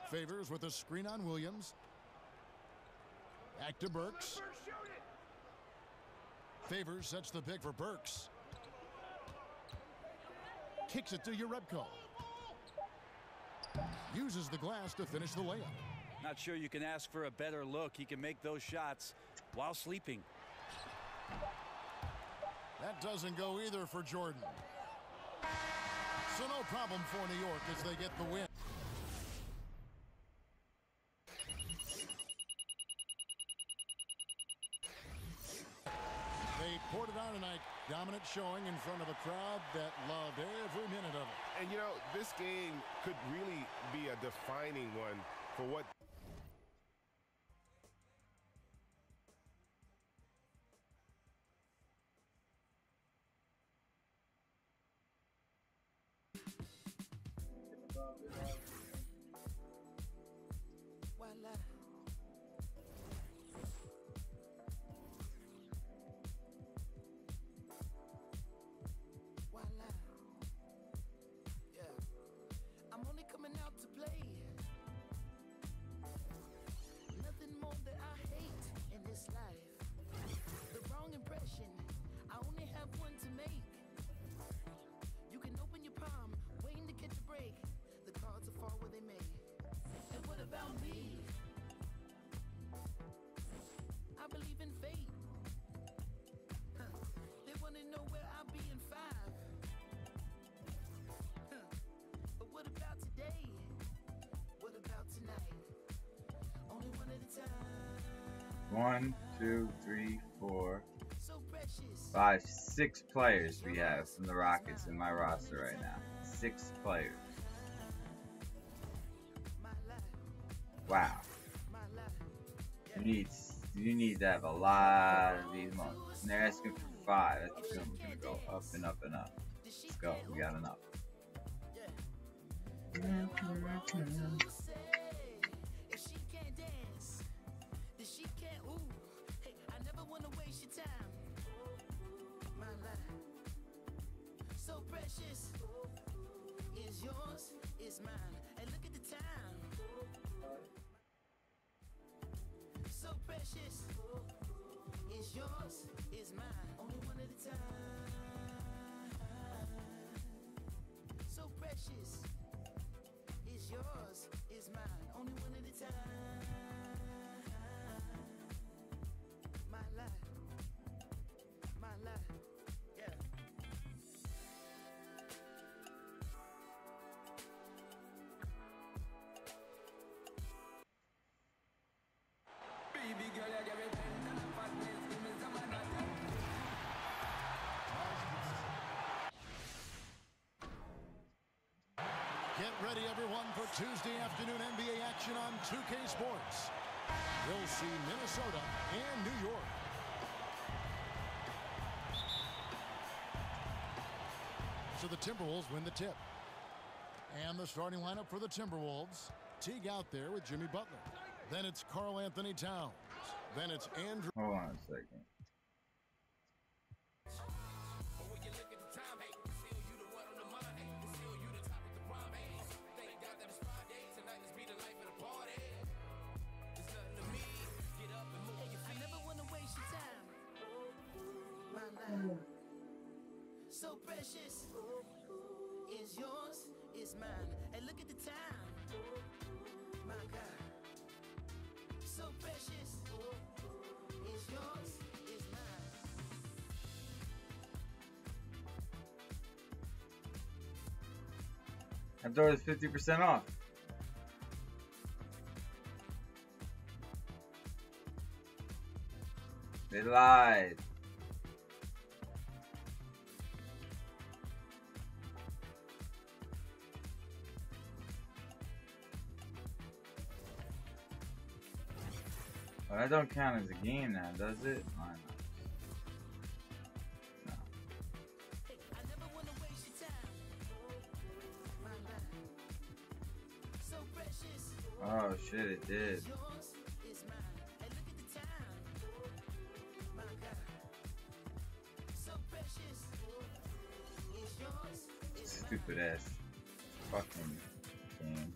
Favors with a screen on Williams. Back to Burks. Favors sets the pick for Burks. Kicks it to Urebko. Uses the glass to finish the layup. Not sure you can ask for a better look. He can make those shots while sleeping. That doesn't go either for Jordan. So no problem for New York as they get the win. They poured it on tonight. Dominant showing in front of a crowd that loved every minute of it. And this game could really be a defining one for what One, two, three, four, 5, 6 players we have from the Rockets in my roster right now. 6 players. Wow. You need to have a lot of these months. And they're asking for 5. That's gonna go up and up and up. Let's go. We got enough. So precious is yours, is mine. And look at the time. So precious is yours, is mine. Only one at a time. So precious is yours, is mine. Only one at a time. My life, yeah. Baby girl, you give me tender fatness, give me some of that. Get ready, everyone, for Tuesday afternoon NBA action on 2K Sports. We'll see Minnesota and New York. So the Timberwolves win the tip. And the starting lineup for the Timberwolves. Teague out there with Jimmy Butler. Then it's Karl Anthony Towns. Then it's Andrew. Hold on a second. So precious is yours, is mine. And look at the time. My God. So precious is yours, is mine. That door is 50% off. They lied. Well, that don't count as a game now, does it? Why not? No. I never wanna waste your time. My life. So precious. Oh shit, it did. Yours is mine. And look at the time. My God. So precious is yours, is mine. Stupid ass fucking game.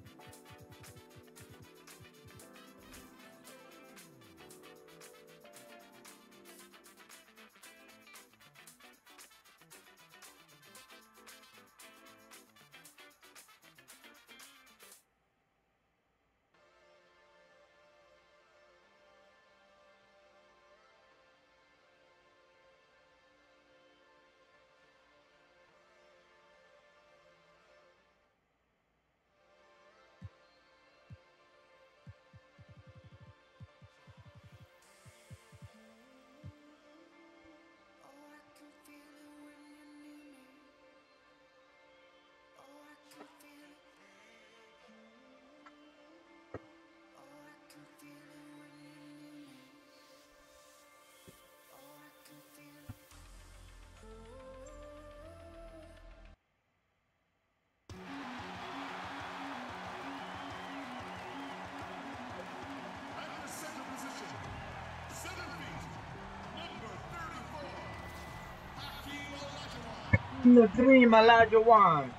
The dream, Elijah Wan.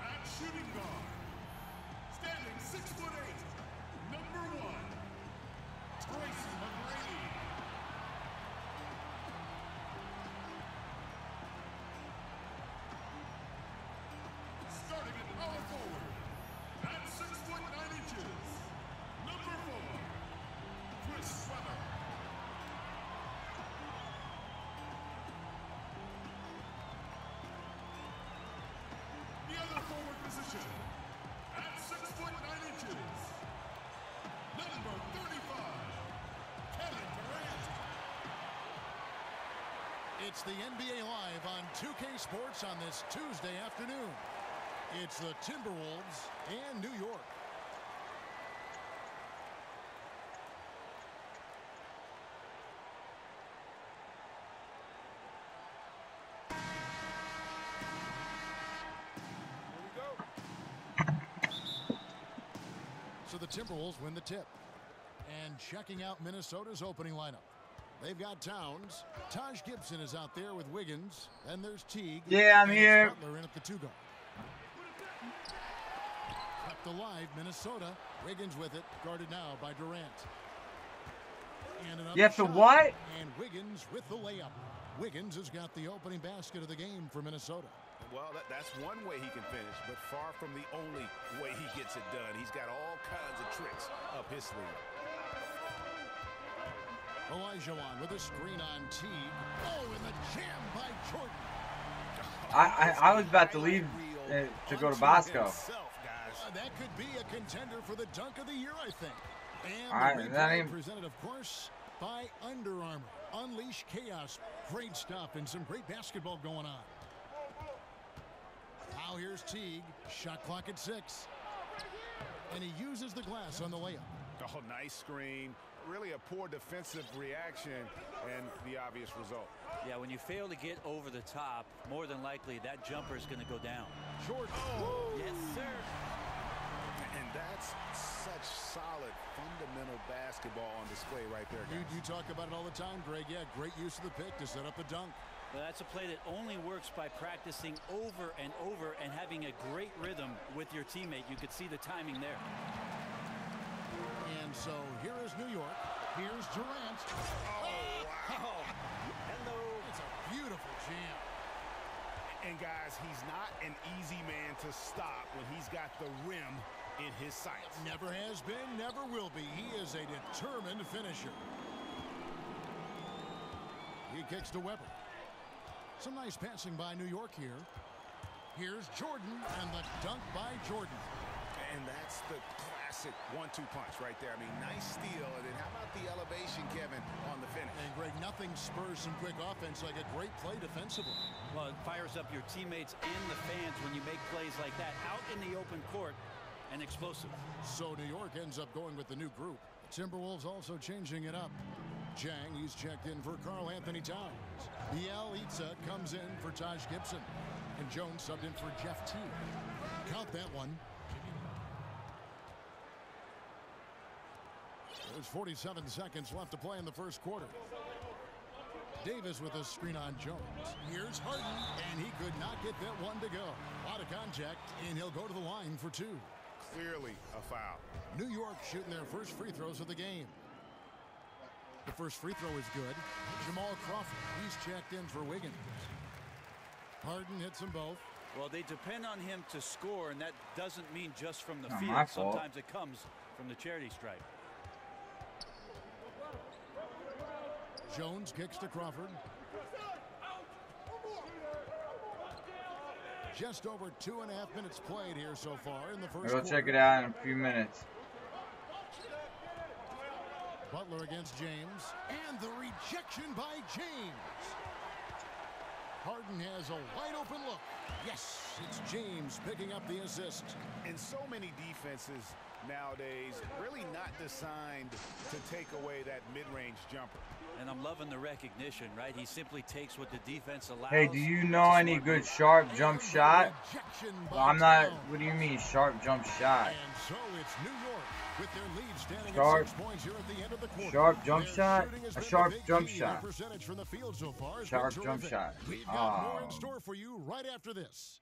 At shooting guard, standing 6'8", number 1, Tracy McGrady. Starting at power forward, at 6'9", number 4, Chris Webber. The other forward position, at 6'9", number 35, Kevin Durant. It's the NBA Live on 2K Sports on this Tuesday afternoon. It's the Timberwolves and New York. So the Timberwolves win the tip. And checking out Minnesota's opening lineup. They've got Towns. Taj Gibson is out there with Wiggins. Then there's Teague. Yeah, I'm and here. Butler in at the 2-guard. Kept alive, Minnesota. Wiggins with it, guarded now by Durant. And another You have to shot. what? And Wiggins with the layup. Wiggins has got the opening basket of the game for Minnesota. Well, that's one way he can finish, but far from the only way he gets it done. He's got all kinds of tricks up his sleeve. Olajuwon with a screen on Teague. Oh, and the jam by Jordan. I was about to leave to go to Bosco. That could be a contender for the dunk of the year, I think. And All right, the that replay ain't... presented, of course, by Under Armour. Unleash chaos. Great stuff and some great basketball going on. Now here's Teague. Shot clock at 6. And he uses the glass on the layup. Oh, nice screen. Really a poor defensive reaction and the obvious result. Yeah, when you fail to get over the top, more than likely that jumper is going to go down. Jordan. Oh. Yes, sir. And that's such solid, fundamental basketball on display right there, guys. You talk about it all the time, Greg. Yeah, great use of the pick to set up the dunk. Well, that's a play that only works by practicing over and over and having a great rhythm with your teammate. You could see the timing there. And so here is New York. Here's Durant. Oh, wow. Hello. It's a beautiful jam. And guys, he's not an easy man to stop when he's got the rim in his sights. Never has been, never will be. He is a determined finisher. He kicks to Weber. Some nice passing by New York here. Here's Jordan, and the dunk by Jordan. And that's the classic 1-2 punch right there. I mean, nice steal. And then how about the elevation, Kevin, on the finish? And, Greg, nothing spurs some quick offense like a great play defensively. Well, it fires up your teammates and the fans when you make plays like that out in the open court and explosive. So New York ends up going with the new group. The Timberwolves also changing it up. Jang, he's checked in for Karl Anthony Towns. Bielitsa comes in for Taj Gibson. And Jones subbed in for Jeff Teague. Count that one. There's 47 seconds left to play in the first quarter. Davis with a screen on Jones. Here's Harden, and he could not get that one to go. Out of contact, and he'll go to the line for 2. Clearly a foul. New York shooting their first free throws of the game. The first free throw is good. Jamal Crawford, he's checked in for Wiggins. Harden hits them both. Well, they depend on him to score, and that doesn't mean just from the Not field. my fault. Sometimes it comes from the charity stripe. Jones kicks to Crawford. Just over 2.5 minutes played here so far in the first I'll go quarter. check it out in a few minutes. Butler against James. And the rejection by James. Harden has a wide open look. Yes, it's James picking up the assist. And so many defenses nowadays really not designed to take away that mid-range jumper. And I'm loving the recognition, right? He simply takes what the defense allows. Hey, do you know any good sharp jump shot? Rejection by Well, I'm not. Towns. What do you mean sharp jump shot? And so it's New York with their lead standing Sharp- at 6 points here at the end of the quarter. Sharp jump Their shot? shooting has A been sharp the big jump key. shot. Their percentage from the field so far has Sharp been jump terrific. shot. We've got more in Oh. store for you right after this.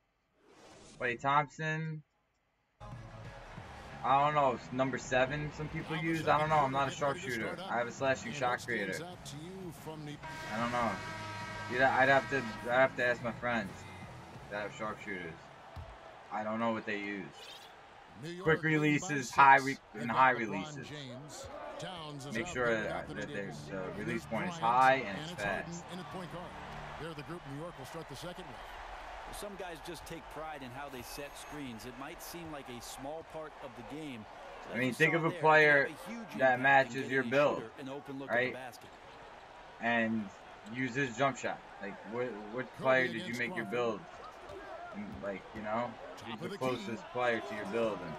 Klay Thompson. I don't know. It's number 7 some people use. I don't know. I'm not a sharpshooter. I have a slashing shot creator. I don't know. I'd have to ask my friends that have sharpshooters. I don't know what they use. Quick releases, high releases. Make sure that the release point is high and it's fast. They're the group New York will start the second with. Some guys just take pride in how they set screens. It might seem like a small part of the game. I mean, think of a player that matches your build, right? And use his jump shot. Like, what player did you make your build And, like, you know, he's the closest player to your building.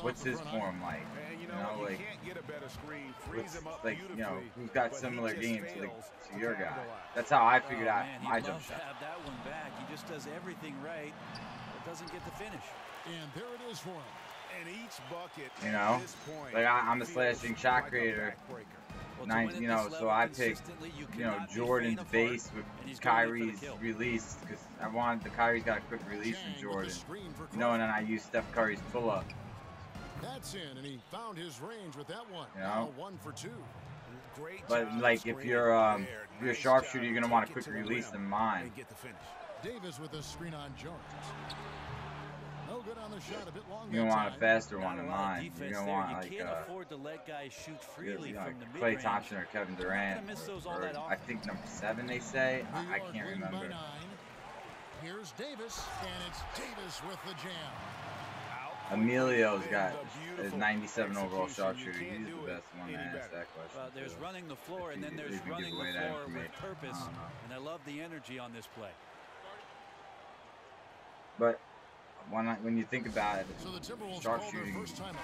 What's his form like? And You know, like, can't get a better screen. Frees him up like, you know, beautifully, who's got but similar he just games fails to your guy. capitalize. That's how I figured out Man, my he'd jump love to shot. have that one back. He just does everything right, but doesn't get the finish. And there it is for him. And each bucket You know, at this point like I'm a feels slashing shot like a creator. backbreaker. Well, You know, so I picked, you know, Jordan's base with Kyrie's release because I wanted the Kyrie's got a quick release from Jordan. You know, and then I used Steph Curry's pull up. That's in, and he found his range with that one. You know? Now 1 for 2. Great But job like if you're a sharpshooter, you're gonna want a quick release than mine. Get the finish. Davis with a screen on Jones. No good on the shot, a bit long. You're gonna want a faster Not one a than lot of mine. You're defense gonna there. want You like can't afford to let guys shoot freely you know, from the Klay mid-range. Thompson or Kevin Durant. miss those all Or that I often. think number 7 they say. I New York can't leading by remember. 9. Here's Davis, and it's Davis with the jam. Emilio's got his 97 overall sharpshooter. He's the best one to ask that question. Well, there's running the floor, If and you then there's even give running away the that floor with information. purpose, I don't know. and I love the energy on this play. But when you think about it, So the Timberwolves called their sharpshooting, first timeout.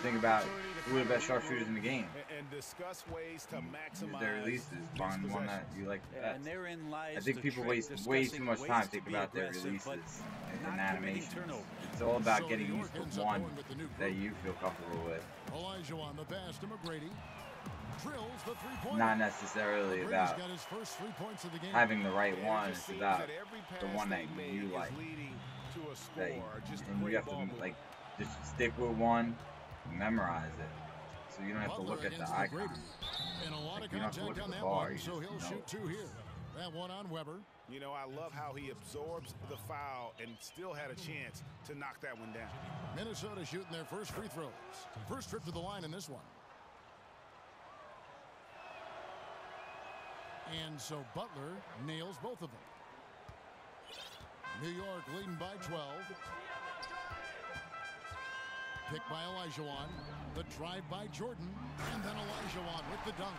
think about who are the best sharpshooters in the game. And discuss ways to maximize Their releases. Find one that you like the And best. therein lies I think the people trick, waste way discussing too much ways time to thinking be about their aggressive, releases but and not committing animations. turnovers. It's all about So getting New used York ends to up one going with the new that group. you feel comfortable with. Olajuwon, the pass to McGrady. Drills the three-pointer. Not necessarily McGrady's about got his first 3 points of the game. having the right And one. it It's just seems about that every the pass one that they make you is like. leading to a score That or just a and you great have ball to movement. like just stick with one, memorize it, so you don't have to Butler look at the against icon. McGrady. And a lot Like, of you don't have to look contact at on the that bar, one, you so just he'll know shoot it. 2 here. That one on Weber. You know, I love how he absorbs the foul and still had a chance to knock that one down. Minnesota shooting their first free throws. First trip to the line in this one. And so Butler nails both of them. New York leading by 12. Picked by Olajuwon. The drive by Jordan. And then Olajuwon with the dunk.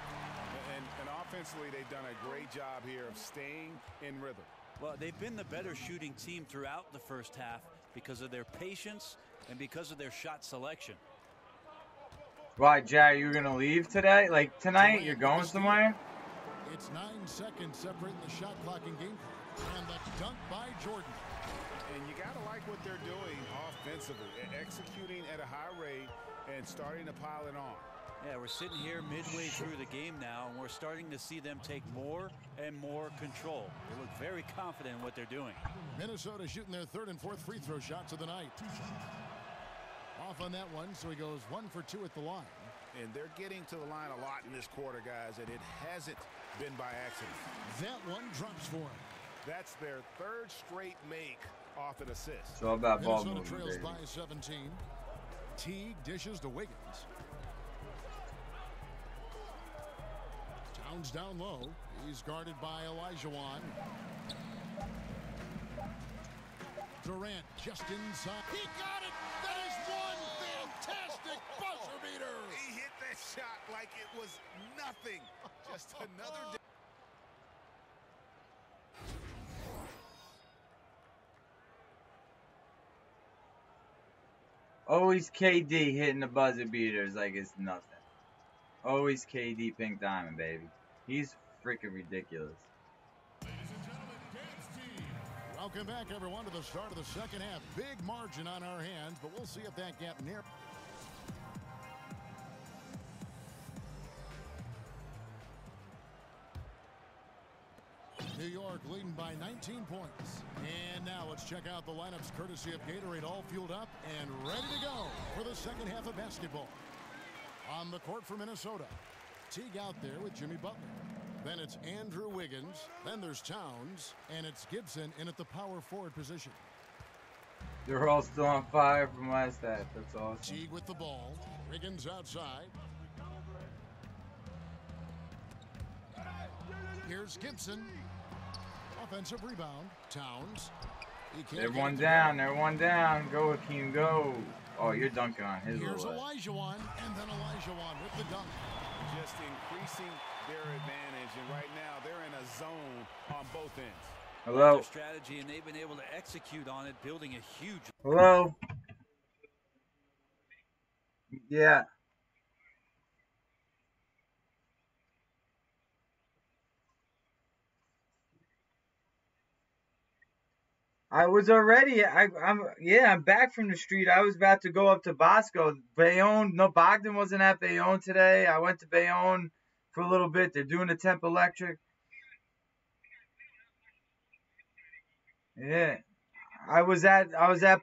And offensively, they've done a great job here of staying in rhythm. Well, they've been the better shooting team throughout the first half because of their patience and because of their shot selection. Why, Jerry? You're gonna leave today? Like tonight? You're going somewhere? It's 9 seconds separating the shot clock and game clock. And the dunk by Jordan. And you got to like what they're doing offensively, executing at a high rate and starting to pile it on. Yeah, we're sitting here midway through the game now, and we're starting to see them take more and more control. They look very confident in what they're doing. Minnesota shooting their 3rd and 4th free throw shots of the night. Off on that one, so he goes 1 for 2 at the line. And they're getting to the line a lot in this quarter, guys, and it hasn't been by accident. That one drops for him. That's their 3rd straight make off an assist. It's all about ball Minnesota movement, trails baby. by 17. Teague dishes to Wiggins. Towns down low. He's guarded by Olajuwon. Durant just inside. He got it! That is one fantastic buzzer beater! He hit that shot like it was nothing. Just another day. Always KD hitting the buzzer beaters like it's nothing. Always KD Pink Diamond, baby. He's freaking ridiculous. Ladies and gentlemen, dance team. Welcome back, everyone, to the start of the second half. Big margin on our hands, but we'll see if that gap near. New York leading by 19 points. And now let's check out the lineups courtesy of Gatorade, all fueled up and ready to go for the second half of basketball. On the court for Minnesota, Teague out there with Jimmy Butler. Then it's Andrew Wiggins. Then there's Towns. And it's Gibson in at the power forward position. They're all still on fire from last half. That's awesome. Teague with the ball. Wiggins outside. Here's Gibson. Offensive rebound. Towns. He can't They're get one it down. together. They're one down. Go, Hakeem, go. Oh, you're dunking on his Here's little leg. Olajuwon. And then Olajuwon with the dunk. Just increasing their advantage. And right now, they're in a zone on both ends. Their Hello? strategy, and they've been able to execute on it, building a huge. Hello? Yeah. I was already. I'm back from the street. I was about to go up to Bosco. Bayonne. No, Bogdan wasn't at Bayonne today. I went to Bayonne for a little bit. They're doing the Temp Electric. Yeah. I was at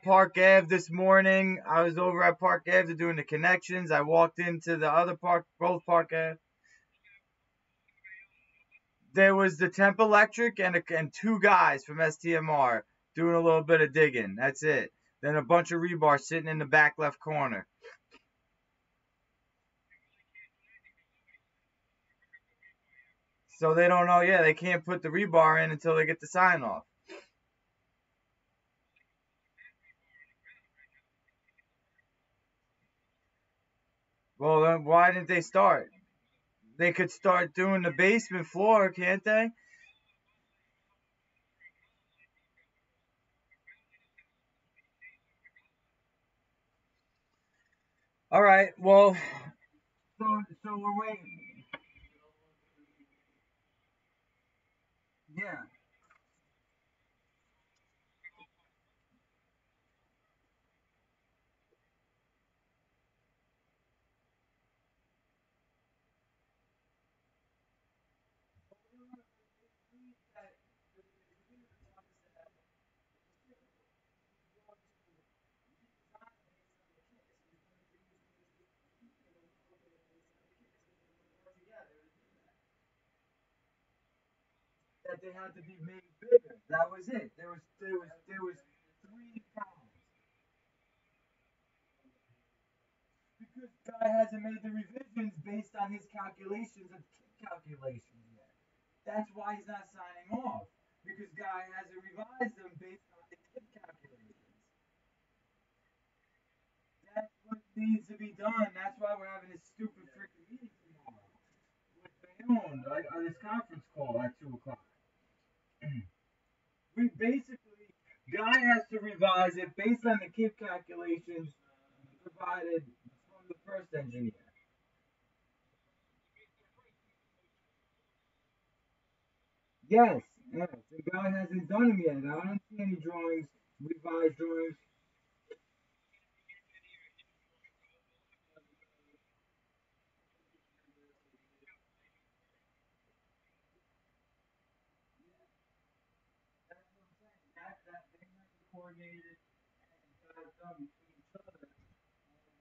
Park Ave this morning. I was over at Park Ave doing the connections. I walked into the other park, both Park Ave. There was the Temp Electric and two guys from STMR doing a little bit of digging. That's it. Then a bunch of rebar sitting in the back left corner. So they don't know. Yeah, they can't put the rebar in until they get the sign off. Well, then why didn't they start? They could start doing the basement floor, can't they? All right. Well, so we're waiting. Yeah. That they had to be made bigger. That was it. There was three columns because the guy hasn't made the revisions based on his calculations and kit calculations yet. That's why he's not signing off because guy hasn't revised them based on the kit calculations. That's what needs to be done. That's why we're having this stupid freaking meeting tomorrow with Bayonne, like on this conference call at 2 o'clock. We basically, guy has to revise it based on the kit calculations provided from the first engineer. Yes, yes. The guy hasn't done them yet. I don't see any drawings, revised drawings. That's what I'm saying. That they have to coordinate it and got it done between each other. And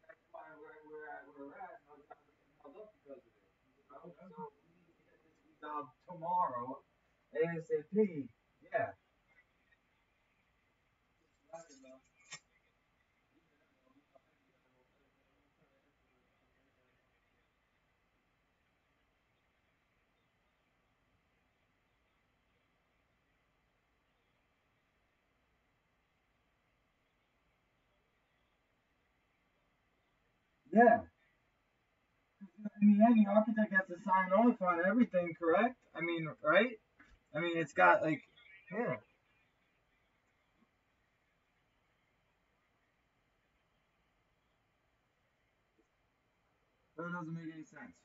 that's why we're at where we're at. No jobs are getting held up because of it. So we need to get this resolved tomorrow. ASAP. Yeah. Yeah. In the end, the architect has to sign off on everything, correct? I mean, right? I mean, it's got like, yeah, that doesn't make any sense.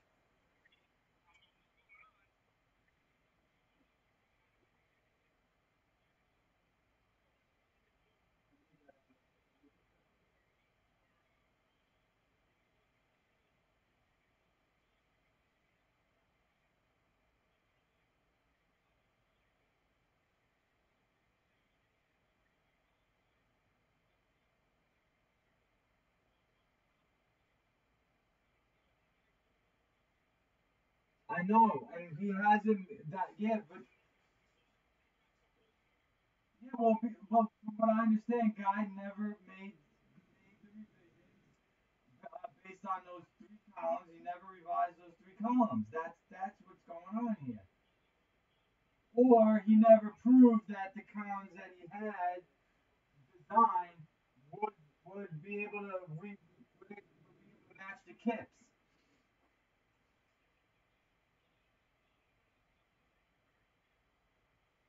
I know, and he hasn't that yeah, but yeah, well, from what I understand, Guy never made the revisions based on those three columns. He never revised those three columns. That's what's going on here. Or he never proved that the columns that he had designed would would be able to would be able to match the kips.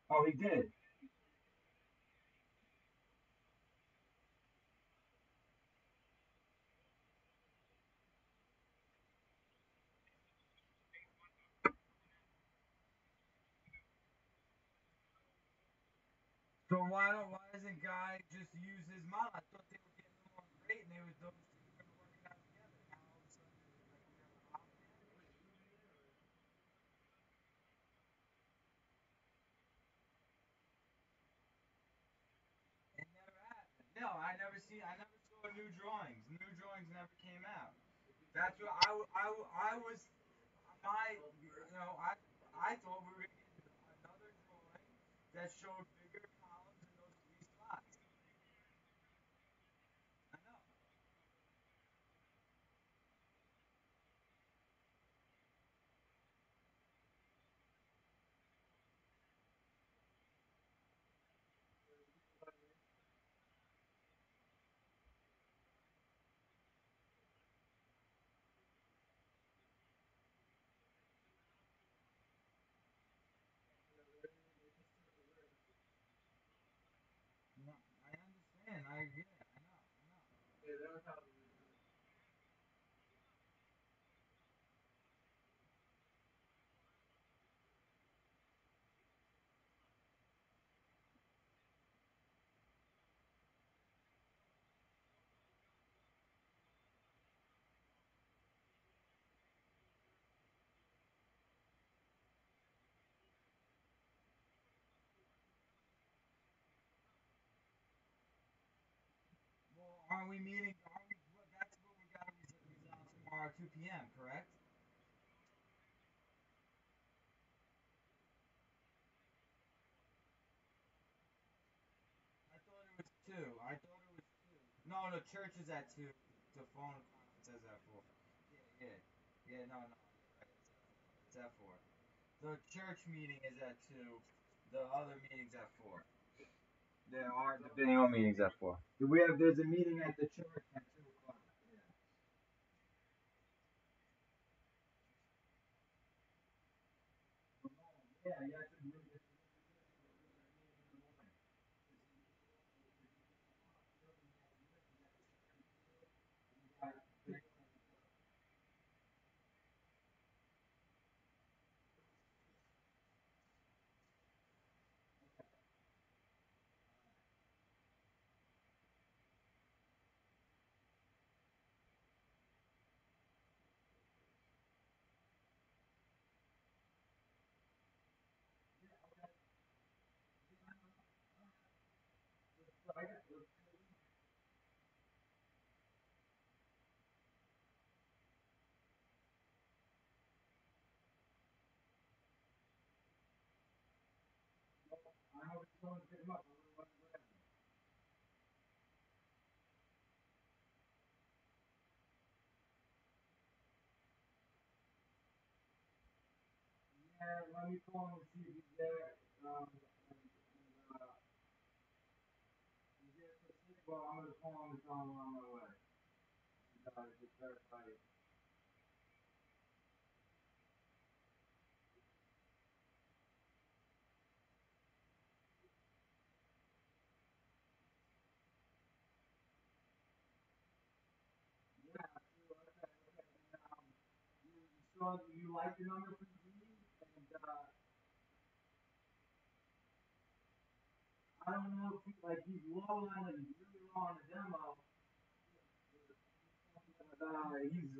Oh, he did. So why doesn't Guy just use his model? I thought they were getting along great and those two were gonna work it out together. Now all of a sudden it's like we have a problem again. It never happened. No, I never saw new drawings. New drawings never came out. That's what I was I thought we were gonna get another drawing that showed bigger columns in those three slots. I know. No, I understand. I get it. I know. I know. Yeah, that was how. Well, aren't we meeting? Well, that's what we got to resolve tomorrow, 2 p.m. Correct? I thought it was two. I thought it was two. No, no, church is at two. The phone conference is at four. Yeah, yeah, yeah. No, no, you're right. It's at four. The church meeting is at two. The other meeting's at four. There are the video meetings at four. There's a meeting at the church at 2 o'clock. Yeah. Yeah, you have to do this. I hope someone pick him up. Yeah, let me call him and see if he's there. He's there for six. Well, I'm gonna call him and tell him I'm on my way. Just verify it. Yeah, sure, okay, okay. And, you like the number for the meeting? And I don't know if he's low on it, he's really low on the demo. He's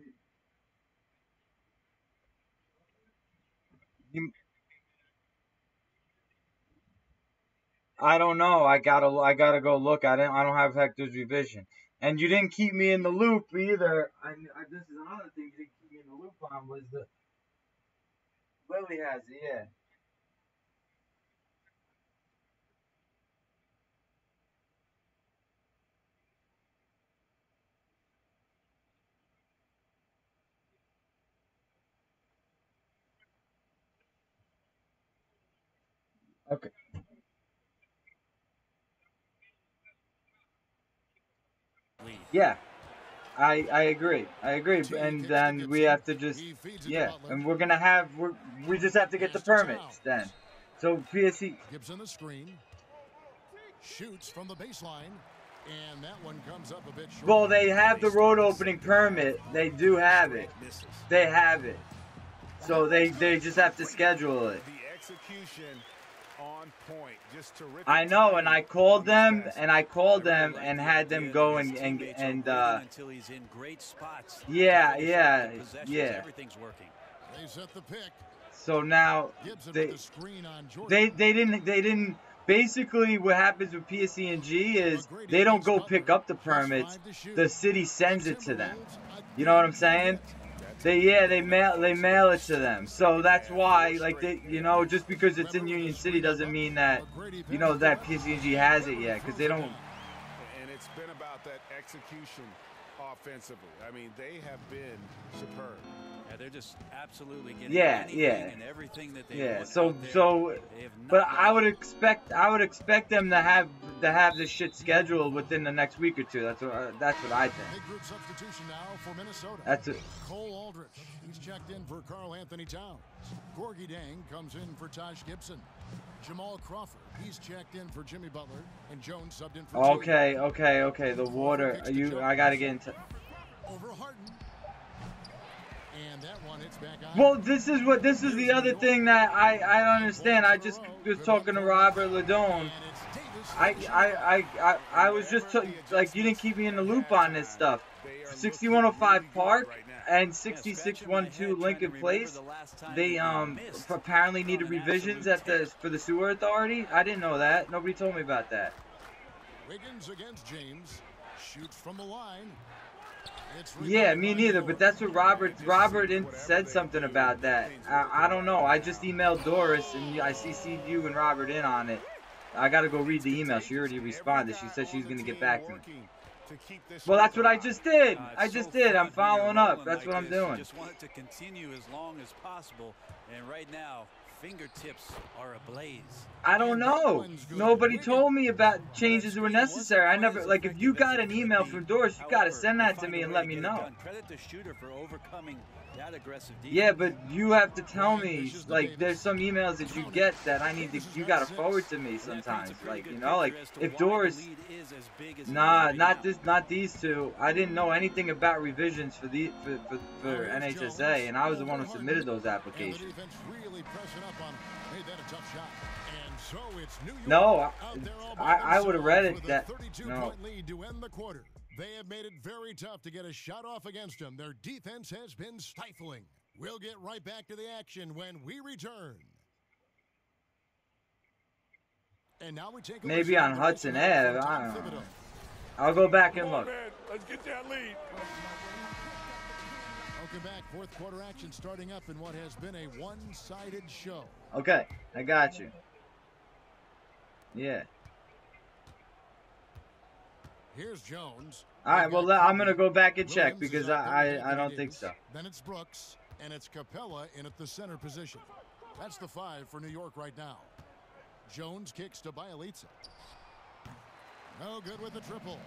he, I don't know. I gotta go look. I don't have Hector's revision. And you didn't keep me in the loop either. This is another thing you didn't keep me in the loop on was the Lily has it. Yeah. Okay. Yeah. I agree. I agree. And then we have to just and we just have to get the permits then. So PSC Gibson the screen. Shoots from the baseline. And that one comes up a bit short. Well, they have the road opening permit. They do have it. They have it. So they just have to schedule it. The execution on point. Just terrific. I know, and I called them, and I called them like and the had idea them that go his and teammates are waiting until he's in great spots to yeah, finish yeah, off the possessions. yeah. Everything's working. They set the pick. So now Gibson they with the screen on Jordan. they didn't. Basically, what happens with PSE&G is they don't go pick up the permits. The city sends it to them. You know what I'm saying? They mail it to them. So that's why, like, just because it's in Union City doesn't mean that that PSE&G has it yet, because they don't. And it's been about that execution offensively. I mean, they have been superb. Yeah, they're just absolutely getting and everything that they yeah. want So out there. but I would expect them to have this shit scheduled within the next week or two. That's what I think. Big group substitution now for Minnesota. That's it. Cole Aldrich, he's checked in for Karl Anthony Towns. Gorgie Dang comes in for Taj Gibson. Jamal Crawford, he's checked in for Jimmy Butler, and Jones subbed in for Okay. The water. I gotta get into. Over Harden. And that one hits back on. Well, this is the other thing that I don't understand. I just was talking to Robert Ladone. I was just like, you didn't keep me in the loop on this stuff. 6105 Park and 6612 Lincoln Place, they apparently needed revisions for the sewer authority. I didn't know that. Nobody told me about that. Wiggins against James, shoots from the line. Yeah, me neither. But that's what Robert said something about that. I don't know. I just emailed Doris and I CC'd you and Robert in on it. I gotta go read the email. She already responded. She said she's gonna get back to me. Well, that's what I just did. I'm following up. That's what I'm doing. Just want it to continue as long as possible. And right now, fingertips are ablaze. I don't know. Nobody told me about changes that were necessary. I never, like, if you got an email from Doris, you gotta send that to me and let me know. Credit the shooter for overcoming that aggressive defense. Yeah, but you have to tell me, like, there's some emails that you get that you gotta forward to me sometimes. Like, like, if Doris, nah, not these two. I didn't know anything about revisions for NHSA, and I was the one who submitted those applications. No, I would have read it. That no. They have made it very tough to get a shot off against them. Their defense has been stifling. We'll get right back to the action when we return. And now we take maybe on Hudson Ave. I don't know. I'll go back and look. Let's get that lead. Welcome back. Fourth quarter action starting up in what has been a one-sided show. Okay, I got you. Yeah. Here's Jones. All right, well, I'm going to go back and check because I don't think so. Then it's Brooks, and it's Capella in at the center position. That's the 5 for New York right now. Jones kicks to Bielitsa. No good with the triple.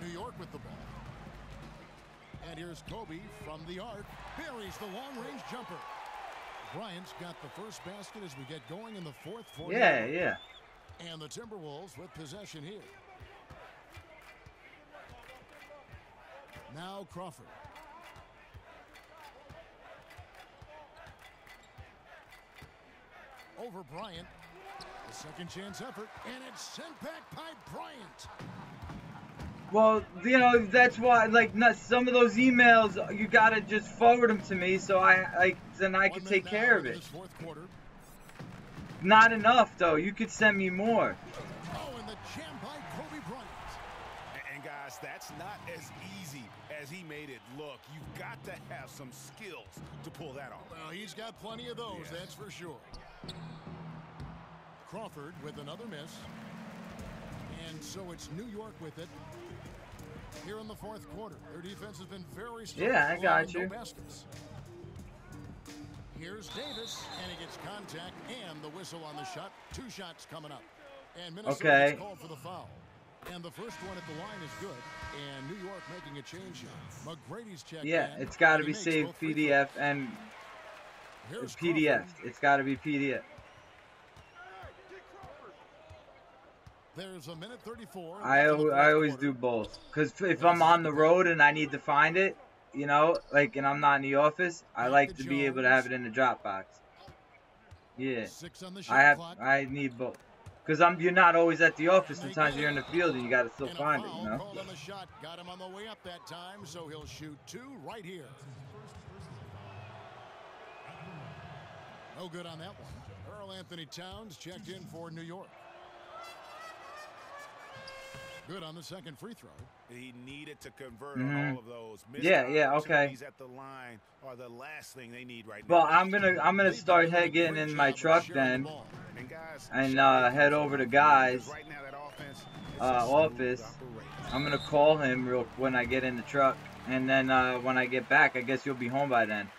New York with the ball. And here's Kobe from the arc. Buries the long-range jumper. Bryant's got the first basket as we get going in the fourth quarter. Yeah. And the Timberwolves with possession here. Now Crawford. Over Bryant. A second chance effort, and it's sent back by Bryant. Well, that's why, like, some of those emails, you gotta just forward them to me so then I can take care of it. Not enough, though. You could send me more. Oh, and the jam by Kobe Bryant. And guys, that's not as easy as he made it look. You've got to have some skills to pull that off. Well, he's got plenty of those, that's for sure. Crawford with another miss. And so it's New York with it. Here in the fourth quarter, their defense has been very strong. Yeah, I got you. No baskets. Here's Davis, and he gets contact and the whistle on the shot. 2 shots coming up. And Minnesota gets called for the foul. And the first one at the line is good. And New York making a change here. McGrady's checked in. It's got to be saved PDF and PDF. It's got to be PDF. There's a minute 34. I always do both. Because if I'm on the road and I need to find it, and I'm not in the office, I like to be able to have it in the Dropbox. Yeah. 6 on the shot clock. I need both. Because you're not always at the office. Sometimes you're in the field and you got to still And find a it, foul you know? called on the shot. Got him on the way up that time, so he'll shoot 2 right here. No good on that one. Earl Anthony Towns checked in for New York. Good on the second free throw. He needed to convert on all of those. Yeah, okay. At the line are the last thing they need right Well, now. I'm gonna start getting in my truck then, and head over to Guy's office. I'm gonna call him when I get in the truck, and then when I get back, I guess you'll be home by then.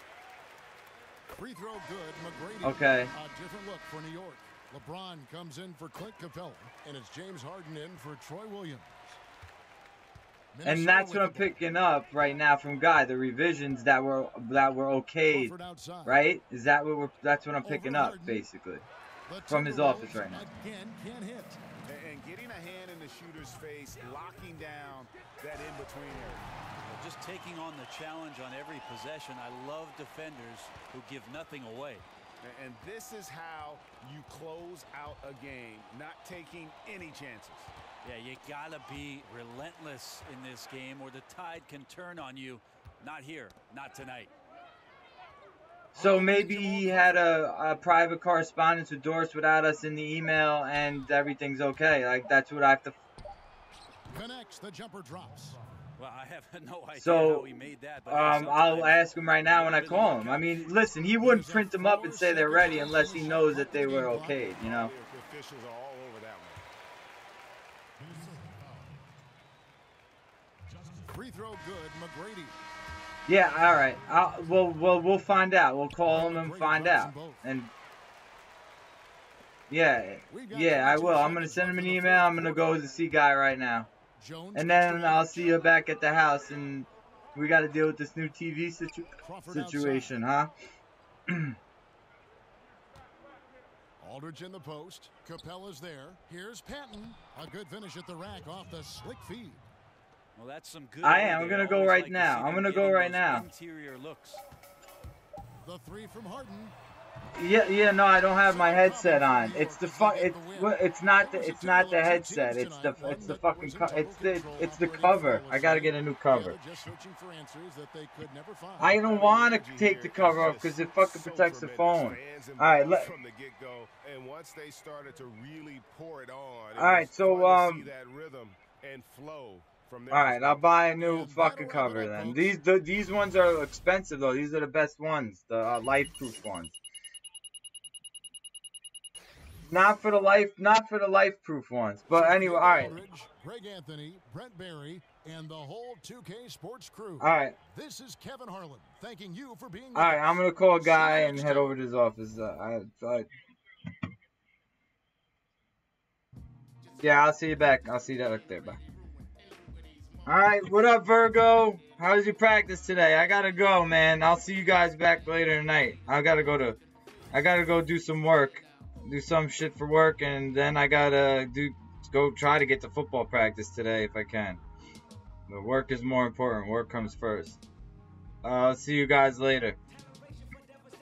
Free throw good. McGrady. Okay. A different look for New York. LeBron comes in for Clint Capella, and it's James Harden in for Troy Williams. And that's what I'm picking up right now from Guy, the revisions that were okayed, right? Is that that's what I'm picking up basically from his office right now. Again, can't hit. And getting a hand in the shooter's face, locking down that in-between area. Just taking on the challenge on every possession. I love defenders who give nothing away. And this is how you close out a game, not taking any chances. Yeah, you gotta be relentless in this game or the tide can turn on you. Not here, not tonight. So maybe he had a private correspondence with Doris without us in the email and everything's okay. Like, that's what I have to... Connects, the jumper drops. Well, I have no idea so, how he made that. But I'll ask him right now when I call him. I mean, listen, he wouldn't print them up and say they're ready unless he knows that they were okay, you know? The officials are all over that one. Free throw good, McGrady. Yeah, all right. We'll find out. We'll call him and find out. And yeah, I will. I'm gonna send him an email. I'm gonna go to see Guy right now, and then I'll see you back at the house. And we got to deal with this new TV situation, huh? Aldridge in the post. Capella's there. Here's Patton. A good finish at the rack off the slick feed. Well, that's some good. I'm gonna go right now. I'm gonna go right now. Interior looks. The 3 from Harden. Yeah, no, I don't have my headset on. It's the it's not the headset. It's the fucking it's the cover. I gotta get a new cover. I don't want to take the cover off because it fucking protects the phone. All right, from the get-go, and once they started to really pour it on. All right, so that rhythm and flow. All right, I'll buy a new fucking cover then. These ones are expensive though. These are the best ones, the life-proof ones. Not for the life-proof ones. But anyway, all right. Greg Anthony, Brent Barry, and the whole 2K Sports crew. All right. This is Kevin Harlan thanking you for being. All right, I'm gonna call a guy and head over to his office. Yeah, I'll see you back. I'll see you up there. Bye. All right, what up, Virgo? How was your practice today? I gotta go, man. I'll see you guys back later tonight. I gotta go do some work, do some shit for work, and then I gotta go try to get to football practice today if I can. But work is more important. Work comes first. I'll see you guys later.